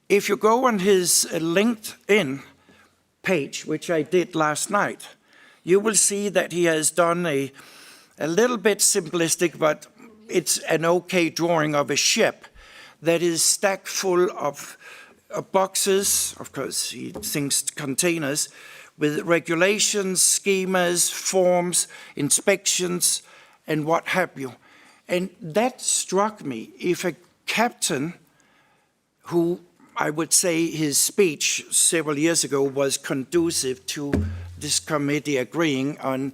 If you go on his LinkedIn page, which I did last night, you will see that he has done a little bit simplistic, but it's an okay drawing of a ship that is stacked full of boxes, of course he thinks containers, with regulations, schemas, forms, inspections, and what have you. And that struck me. If a captain who, I would say his speech several years ago was conducive to this committee agreeing on,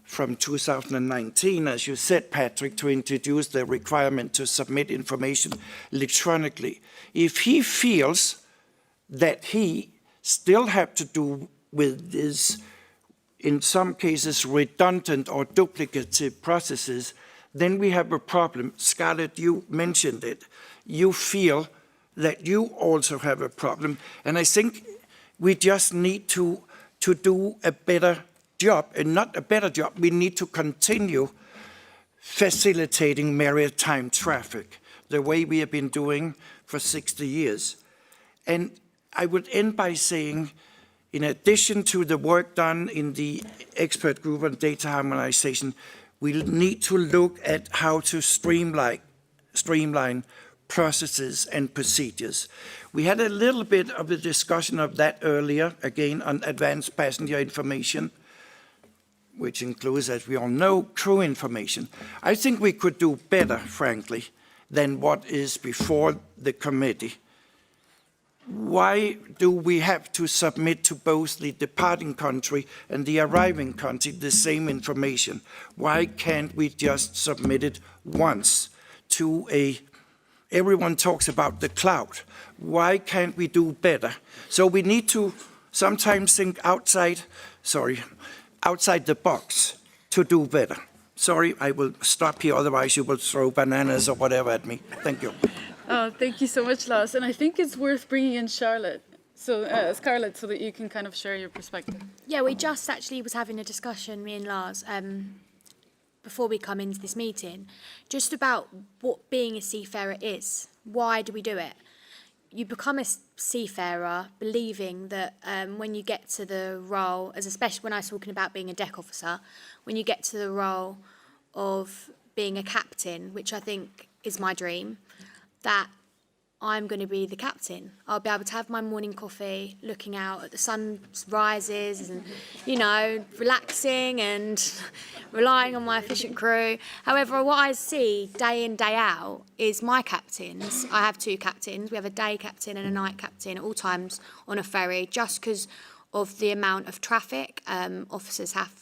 from 2019, as you said, Patrick, to introduce the requirement to submit information electronically. If he feels that he still have to do with this, in some cases, redundant or duplicative processes, then we have a problem. Scarlett, you mentioned it. You feel that you also have a problem. And I think we just need to do a better job, and not a better job, we need to continue facilitating maritime traffic the way we have been doing for 60 years. And I would end by saying, in addition to the work done in the expert group on data harmonization, we need to look at how to streamline processes and procedures. We had a little bit of a discussion of that earlier, again, on advanced passenger information, which includes, as we all know, crew information. I think we could do better, frankly, than what is before the committee. Why do we have to submit to both the departing country and the arriving country the same information? Why can't we just submit it once to everyone talks about the cloud. Why can't we do better? So we need to sometimes think outside the box to do better. Sorry, I will stop here, otherwise you will throw bananas or whatever at me. Thank you. Thank you so much, Lars. And I think it's worth bringing in Scarlett, so that you can kind of share your perspective. Yeah, we just actually was having a discussion, me and Lars, before we come into this meeting, just about what being a seafarer is. Why do we do it? You become a seafarer believing that when you get to the role, as especially when I was talking about being a deck officer, when you get to the role of being a captain, which I think is my dream, that I'm going to be the captain. I'll be able to have my morning coffee, looking out at the sun rises and, relaxing and relying on my efficient crew. However, what I see day in, day out is my captains. I have two captains. We have a day captain and a night captain at all times on a ferry, just because of the amount of traffic officers have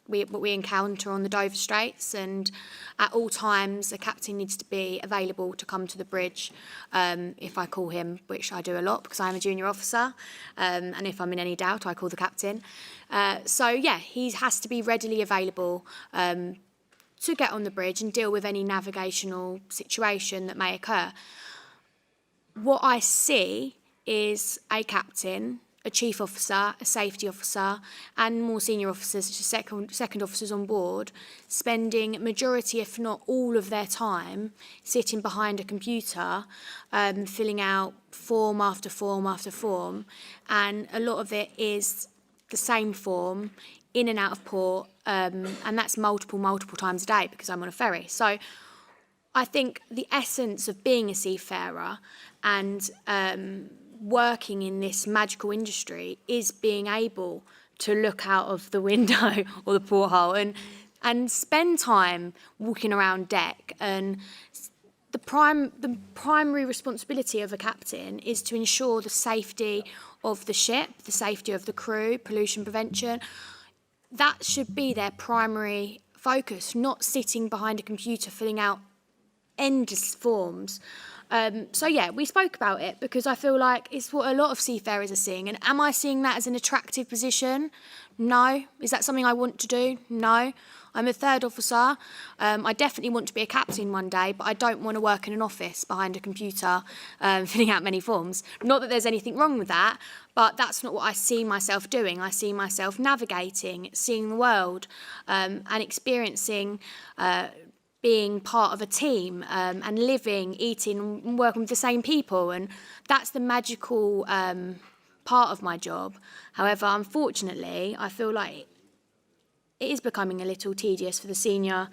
we encounter on the Dover Straits, and at all times a captain needs to be available to come to the bridge if I call him, which I do a lot because I'm a junior officer, and if I'm in any doubt I call the captain. So yeah, he has to be readily available to get on the bridge and deal with any navigational situation that may occur. What I see is a captain, a chief officer, a safety officer, and more senior officers, such as second officers on board, spending majority, if not all of their time, sitting behind a computer, filling out form after form after form, and a lot of it is the same form, in and out of port, and that's multiple times a day because I'm on a ferry. So I think the essence of being a seafarer and working in this magical industry is being able to look out of the window or the porthole and spend time walking around deck. And the primary responsibility of a captain is to ensure the safety of the ship, the safety of the crew, pollution prevention. That should be their primary focus, not sitting behind a computer filling out endless forms. So yeah, we spoke about it because I feel like it's what a lot of seafarers are seeing. And am I seeing that as an attractive position? No. Is that something I want to do? No. I'm a third officer. I definitely want to be a captain one day, but I don't want to work in an office behind a computer filling out many forms. Not that there's anything wrong with that, but that's not what I see myself doing. I see myself navigating, seeing the world, and experiencing being part of a team and living, eating, and working with the same people. And that's the magical part of my job. However, unfortunately, I feel like it is becoming a little tedious for the senior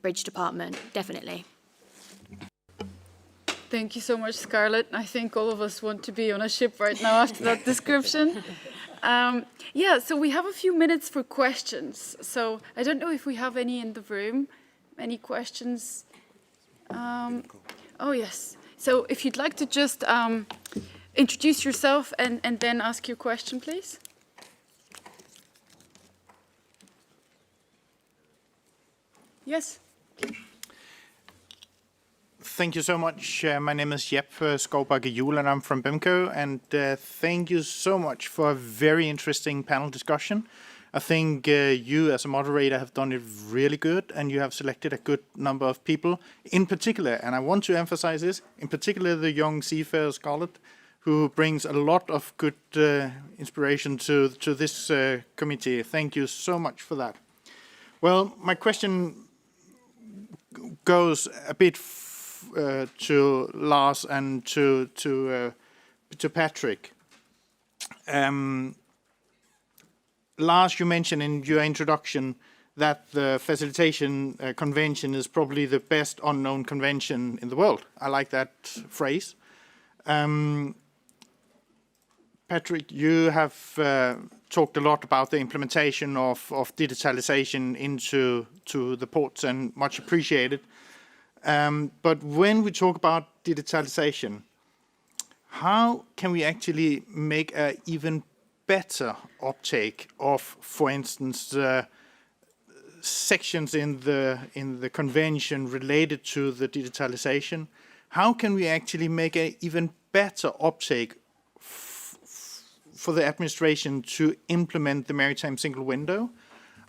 bridge department, definitely. Thank you so much, Scarlett. I think all of us want to be on a ship right now after that description. Yeah, so we have a few minutes for questions. So I don't know if we have any in the room. Any questions? Oh, yes. So if you'd like to just introduce yourself and then ask your question, please. Yes. Thank you so much. My name is Jep Skovbakke-Juhl, and I'm from BIMCO. And thank you so much for a very interesting panel discussion. I think you, as a moderator, have done it really good, and you have selected a good number of people. In particular, and I want to emphasize this, in particular the young seafarer Scarlett, who brings a lot of good inspiration to this committee. Thank you so much for that. Well, my question goes a bit to Lars and to Patrick. Lars, you mentioned in your introduction that the Facilitation Convention is probably the best unknown convention in the world. I like that phrase. Patrick, you have talked a lot about the implementation of digitalization into the ports, and much appreciated. But when we talk about digitalization, how can we actually make an even better uptake of, for instance, sections in the convention related to the digitalization? How can we actually make an even better uptake for the administration to implement the Maritime Single Window?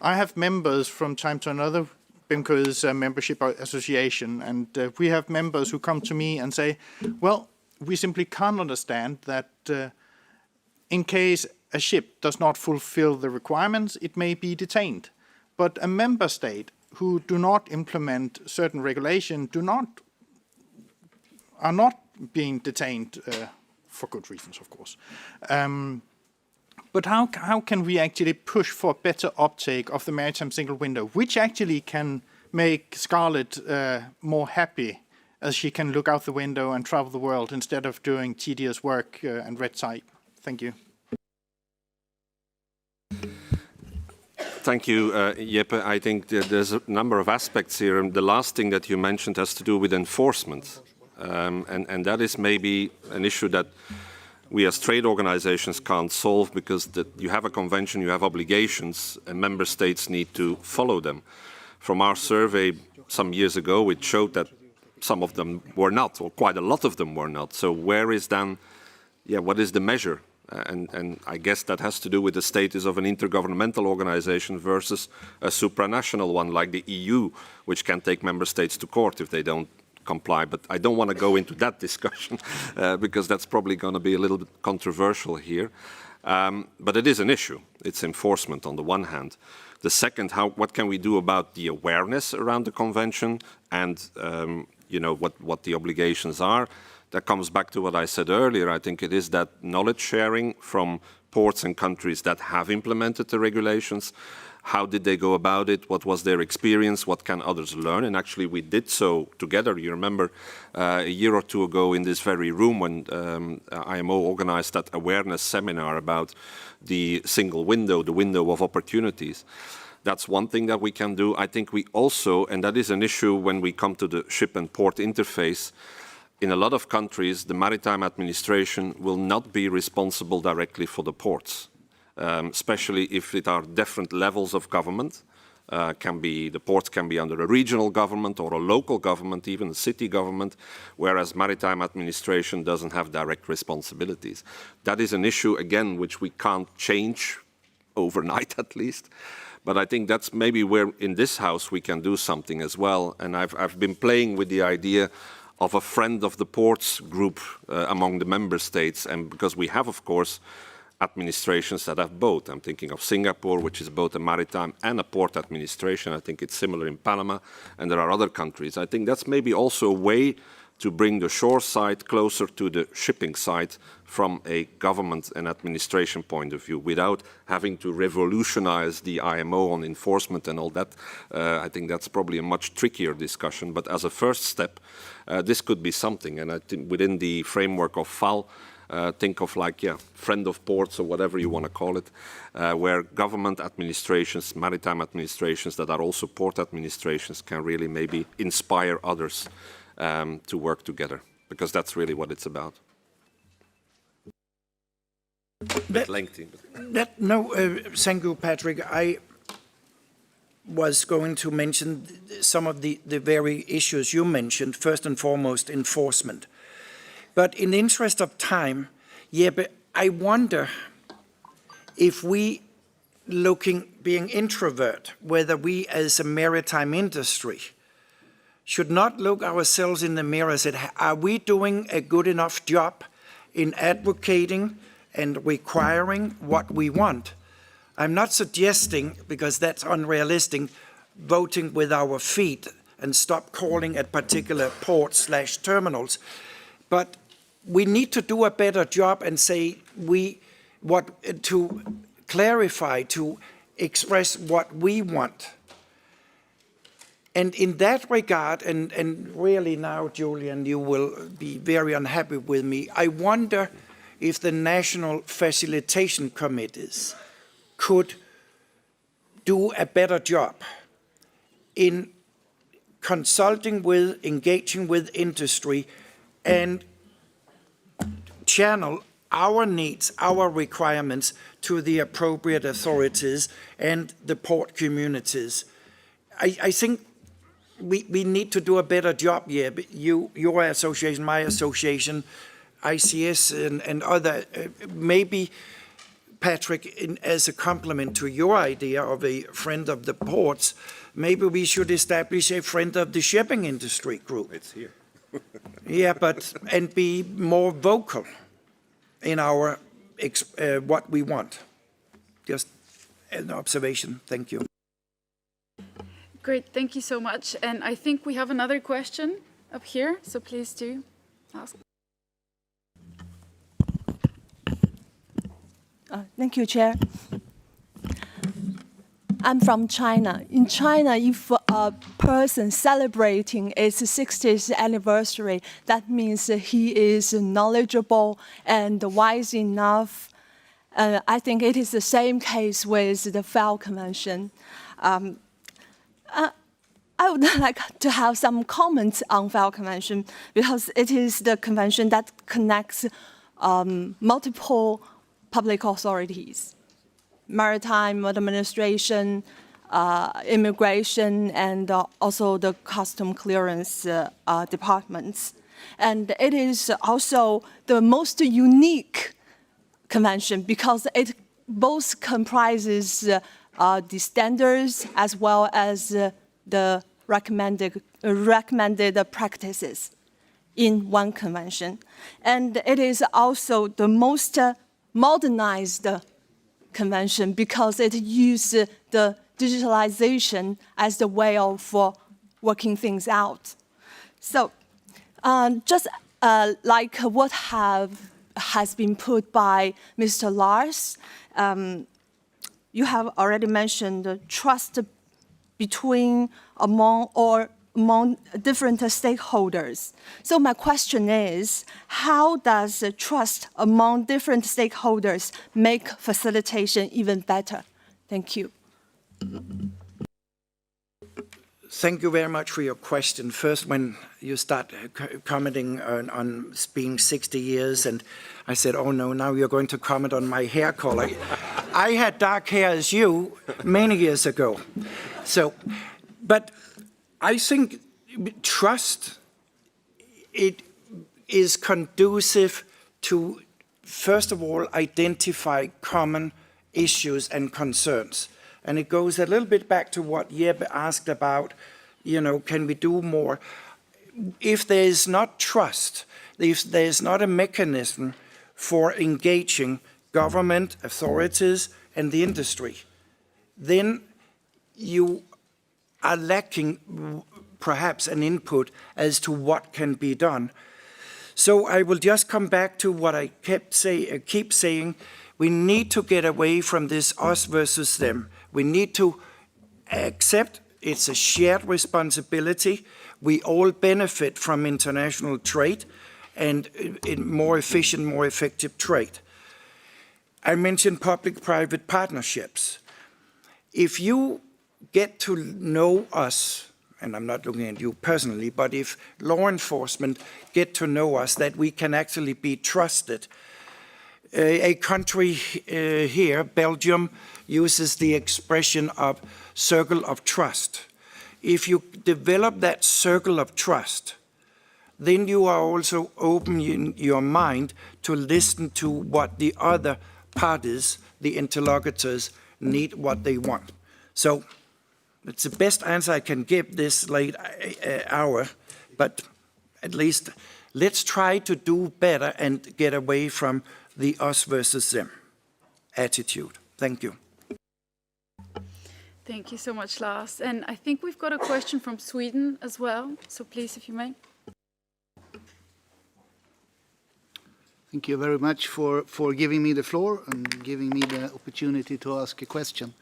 I have members from time to another. BIMCO is a membership association, and we have members who come to me and say, well, we simply can't understand that in case a ship does not fulfill the requirements, it may be detained. But a member state who do not implement certain regulation are not being detained for good reasons, of course. But how can we actually push for better uptake of the Maritime Single Window, which actually can make Scarlett more happy as she can look out the window and travel the world instead of doing tedious work and red tape? Thank you. Thank you, Jeppe. I think there's a number of aspects here. And the last thing that you mentioned has to do with enforcement. And that is maybe an issue that we as trade organizations can't solve, because you have a convention, you have obligations, and member states need to follow them. From our survey some years ago, it showed that some of them were not, or quite a lot of them were not. So where is then, what is the measure? And I guess that has to do with the status of an intergovernmental organization versus a supranational one like the EU, which can take member states to court if they don't comply. But I don't want to go into that discussion because that's probably going to be a little bit controversial here. But it is an issue. It's enforcement on the one hand. The second, what can we do about the awareness around the convention and what the obligations are? That comes back to what I said earlier. I think it is that knowledge sharing from ports and countries that have implemented the regulations. How did they go about it? What was their experience? What can others learn? And actually we did so together. You remember a year or two ago in this very room when IMO organized that awareness seminar about the single window, the window of opportunities. That's one thing that we can do. I think we also, and that is an issue when we come to the ship and port interface, in a lot of countries, the maritime administration will not be responsible directly for the ports, especially if it are different levels of government. The ports can be under a regional government or a local government, even a city government, whereas maritime administration doesn't have direct responsibilities. That is an issue, again, which we can't change overnight at least. But I think that's maybe where in this house we can do something as well. And I've been playing with the idea of a friend of the ports group among the member states, and because we have, of course, administrations that have both. I'm thinking of Singapore, which is both a maritime and a port administration. I think it's similar in Panama, and there are other countries. I think that's maybe also a way to bring the shore side closer to the shipping side from a government and administration point of view, without having to revolutionize the IMO on enforcement and all that. I think that's probably a much trickier discussion, but as a first step, this could be something. And I think within the framework of FAL, think of friend of ports or whatever you want to call it, where government administrations, maritime administrations that are also port administrations can really maybe inspire others to work together, because that's really what it's about. A bit lengthy. Thank you, Patrick. I was going to mention some of the very issues you mentioned, first and foremost, enforcement. But in the interest of time, but I wonder if we, being introvert, whether we as a maritime industry should not look ourselves in the mirror and say, are we doing a good enough job in advocating and requiring what we want? I'm not suggesting, because that's unrealistic, voting with our feet and stop calling at particular ports/terminals. But we need to do a better job and say to clarify, to express what we want. And in that regard, and really now, Julian, you will be very unhappy with me, I wonder if the national facilitation committees could do a better job in consulting with, engaging with industry, and channel our needs, our requirements to the appropriate authorities and the port communities. I think we need to do a better job here. Your association, my association, ICS and other, maybe, Patrick, as a complement to your idea of a friend of the ports, maybe we should establish a friend of the shipping industry group. It's here. And be more vocal in our what we want. Just an observation. Thank you. Great, thank you so much. And I think we have another question up here, so please do ask. Thank you, Chair. I'm from China. In China, if a person celebrating its 60th anniversary, that means he is knowledgeable and wise enough. I think it is the same case with the FAL Convention. I would like to have some comments on FAL Convention, because it is the convention that connects multiple public authorities, maritime administration, immigration, and also the custom clearance departments. And it is also the most unique convention because it both comprises the standards as well as the recommended practices in one convention. And it is also the most modernized convention because it uses the digitalization as the way of working things out. So just like what has been put by Mr. Lars, you have already mentioned the trust among different stakeholders. So my question is, how does trust among different stakeholders make facilitation even better? Thank you. Thank you very much for your question. First, when you start commenting on being 60 years, and I said, oh no, now you're going to comment on my hair color. I had dark hair as you many years ago. So, but I think trust, it is conducive to, first of all, identify common issues and concerns. And it goes a little bit back to what Jeppe asked about, can we do more? If there is not trust, if there is not a mechanism for engaging government, authorities, and the industry, then you are lacking perhaps an input as to what can be done. So I will just come back to what I keep saying. We need to get away from this us versus them. We need to accept it's a shared responsibility. We all benefit from international trade and more efficient, more effective trade. I mentioned public-private partnerships. If you get to know us, and I'm not looking at you personally, but if law enforcement get to know us, that we can actually be trusted. A country here, Belgium, uses the expression of circle of trust. If you develop that circle of trust, then you are also opening your mind to listen to what the other parties, the interlocutors, need, what they want. So it's the best answer I can give this late hour, but at least let's try to do better and get away from the us versus them attitude. Thank you. Thank you so much, Lars. And I think we've got a question from Sweden as well. So please, if you may. Thank you very much for giving me the floor and giving me the opportunity to ask a question.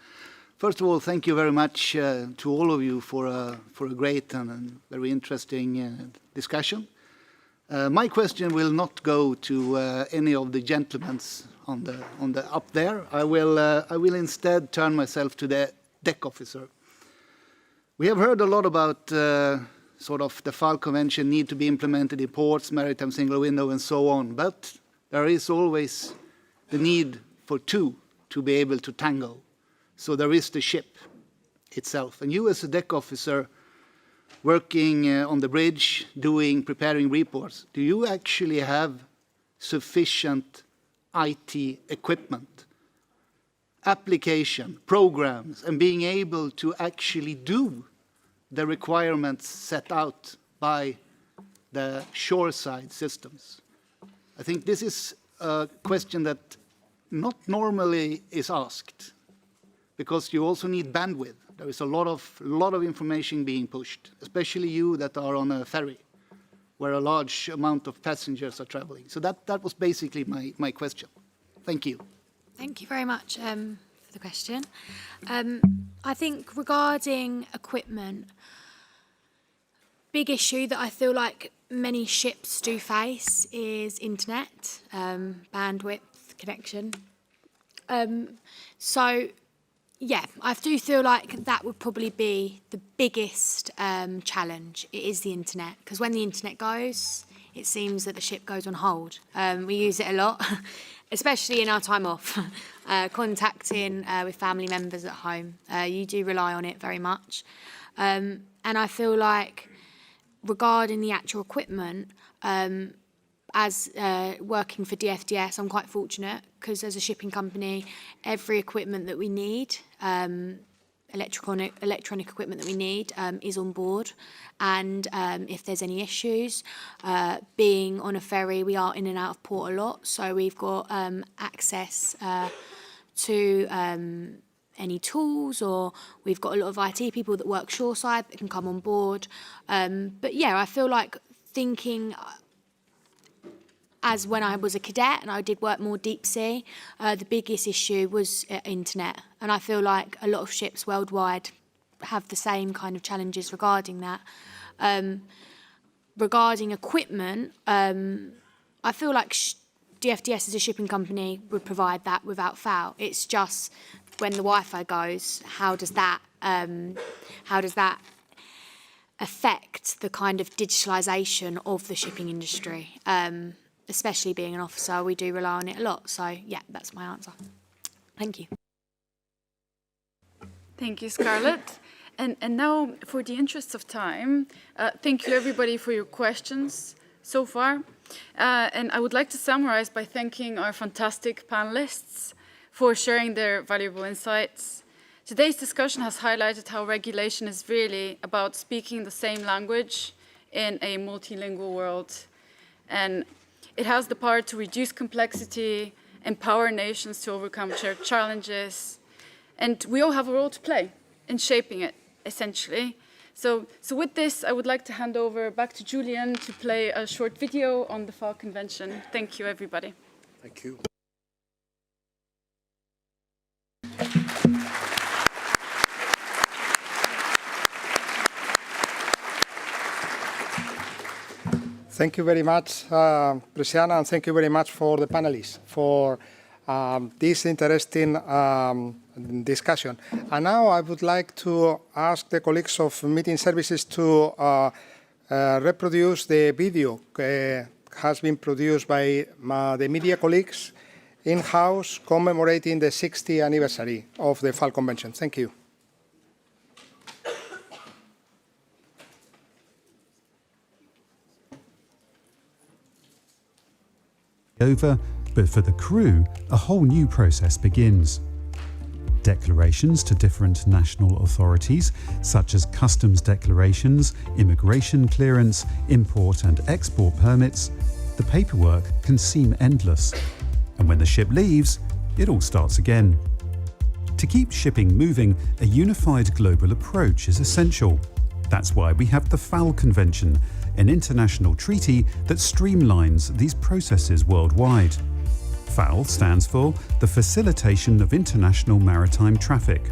First of all, thank you very much to all of you for a great and very interesting discussion. My question will not go to any of the gentlemen on the up there. I will instead turn myself to the deck officer. We have heard a lot about sort of the FAL Convention need to be implemented in ports, maritime single window, and so on. But there is always the need for two to be able to tango. So there is the ship itself. And you as a deck officer working on the bridge, preparing reports, do you actually have sufficient IT equipment, application, programs, and being able to actually do the requirements set out by the shoreside systems? I think this is a question that not normally is asked, because you also need bandwidth. There is a lot of information being pushed, especially you that are on a ferry, where a large amount of passengers are traveling. So that was basically my question. Thank you. Thank you very much for the question. I think regarding equipment, big issue that I feel like many ships do face is internet, bandwidth, connection. So, yeah, I do feel like that would probably be the biggest challenge. It is the internet, because when the internet goes, it seems that the ship goes on hold. We use it a lot, especially in our time off, contacting with family members at home. You do rely on it very much. And I feel like regarding the actual equipment, as working for DFDS, I'm quite fortunate because as a shipping company, every equipment that we need, electronic equipment that we need is on board. And if there's any issues, being on a ferry, we are in and out of port a lot. So we've got access to any tools, or we've got a lot of IT people that work shoreside that can come on board. But yeah, I feel like thinking as when I was a cadet and I did work more deep sea, the biggest issue was internet. And I feel like a lot of ships worldwide have the same kind of challenges regarding that. Regarding equipment, I feel like DFDS as a shipping company would provide that without FAL. It's just when the Wi-Fi goes, how does that affect the kind of digitalisation of the shipping industry? Especially being an officer, we do rely on it a lot. So yeah, that's my answer. Thank you. Thank you, Scarlett. And now, for the interest of time, thank you everybody for your questions so far. And I would like to summarize by thanking our fantastic panelists for sharing their valuable insights. Today's discussion has highlighted how regulation is really about speaking the same language in a multilingual world. And it has the power to reduce complexity, empower nations to overcome shared challenges, and we all have a role to play in shaping it, essentially. So with this, I would like to hand over back to Julian to play a short video on the FAL Convention. Thank you, everybody. Thank you. Thank you very much, Luciana, and thank you very much for the panelists for this interesting discussion. And now I would like to ask the colleagues of Meeting Services to reproduce the video has been produced by the media colleagues in-house commemorating the 60th anniversary of the FAL Convention. Thank you. Over, but for the crew, a whole new process begins. Declarations to different national authorities, such as customs declarations, immigration clearance, import and export permits. The paperwork can seem endless. And when the ship leaves, it all starts again. To keep shipping moving, a unified global approach is essential. That's why we have the FAL Convention, an international treaty that streamlines these processes worldwide. FAL stands for the Facilitation of International Maritime Traffic.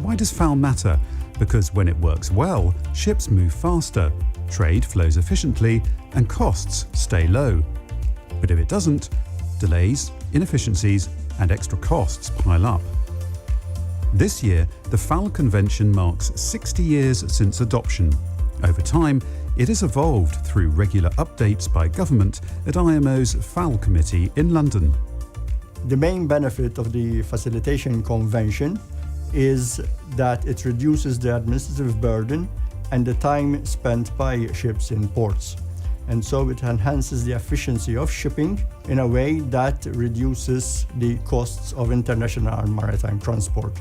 Why does FAL matter? Because when it works well, ships move faster, trade flows efficiently, and costs stay low. But if it doesn't, delays, inefficiencies, and extra costs pile up. This year, the FAL Convention marks 60 years since adoption. Over time, it has evolved through regular updates by government at IMO's FAL Committee in London. The main benefit of the Facilitation Convention is that it reduces the administrative burden and the time spent by ships in ports. And so it enhances the efficiency of shipping in a way that reduces the costs of international maritime transport.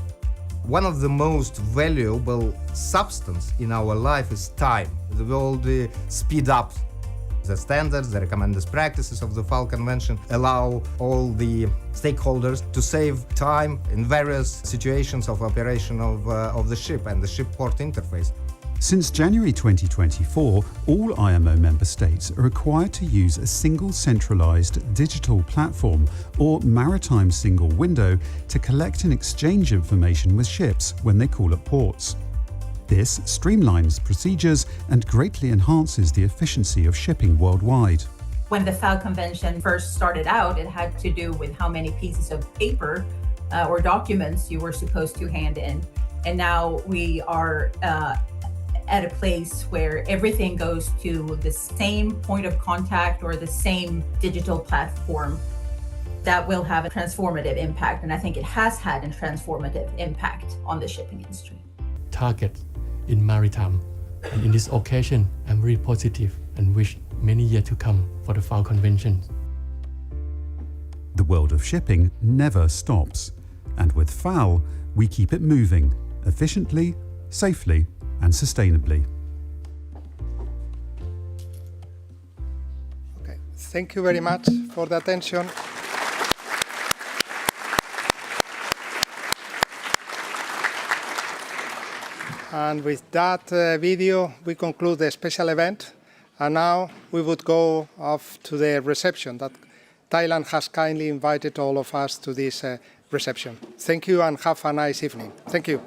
One of the most valuable substance in our life is time. The world speed up. The standards, the recommended practices of the FAL Convention allow all the stakeholders to save time in various situations of operation of the ship and the ship-port interface. Since January 2024, all IMO member states are required to use a single centralized digital platform or maritime single window to collect and exchange information with ships when they call at ports. This streamlines procedures and greatly enhances the efficiency of shipping worldwide. When the FAL Convention first started out, it had to do with how many pieces of paper or documents you were supposed to hand in. And now we are at a place where everything goes to the same point of contact or the same digital platform, that will have a transformative impact. And I think it has had a transformative impact on the shipping industry. Target in maritime. And in this occasion, I'm very positive and wish many years to come for the FAL Convention. The world of shipping never stops, and with FAL, we keep it moving efficiently, safely, and sustainably. Okay. Thank you very much for the attention. And with that video, we conclude the special event. And now we would go off to the reception that Thailand has kindly invited all of us to this reception. Thank you and have a nice evening. Thank you.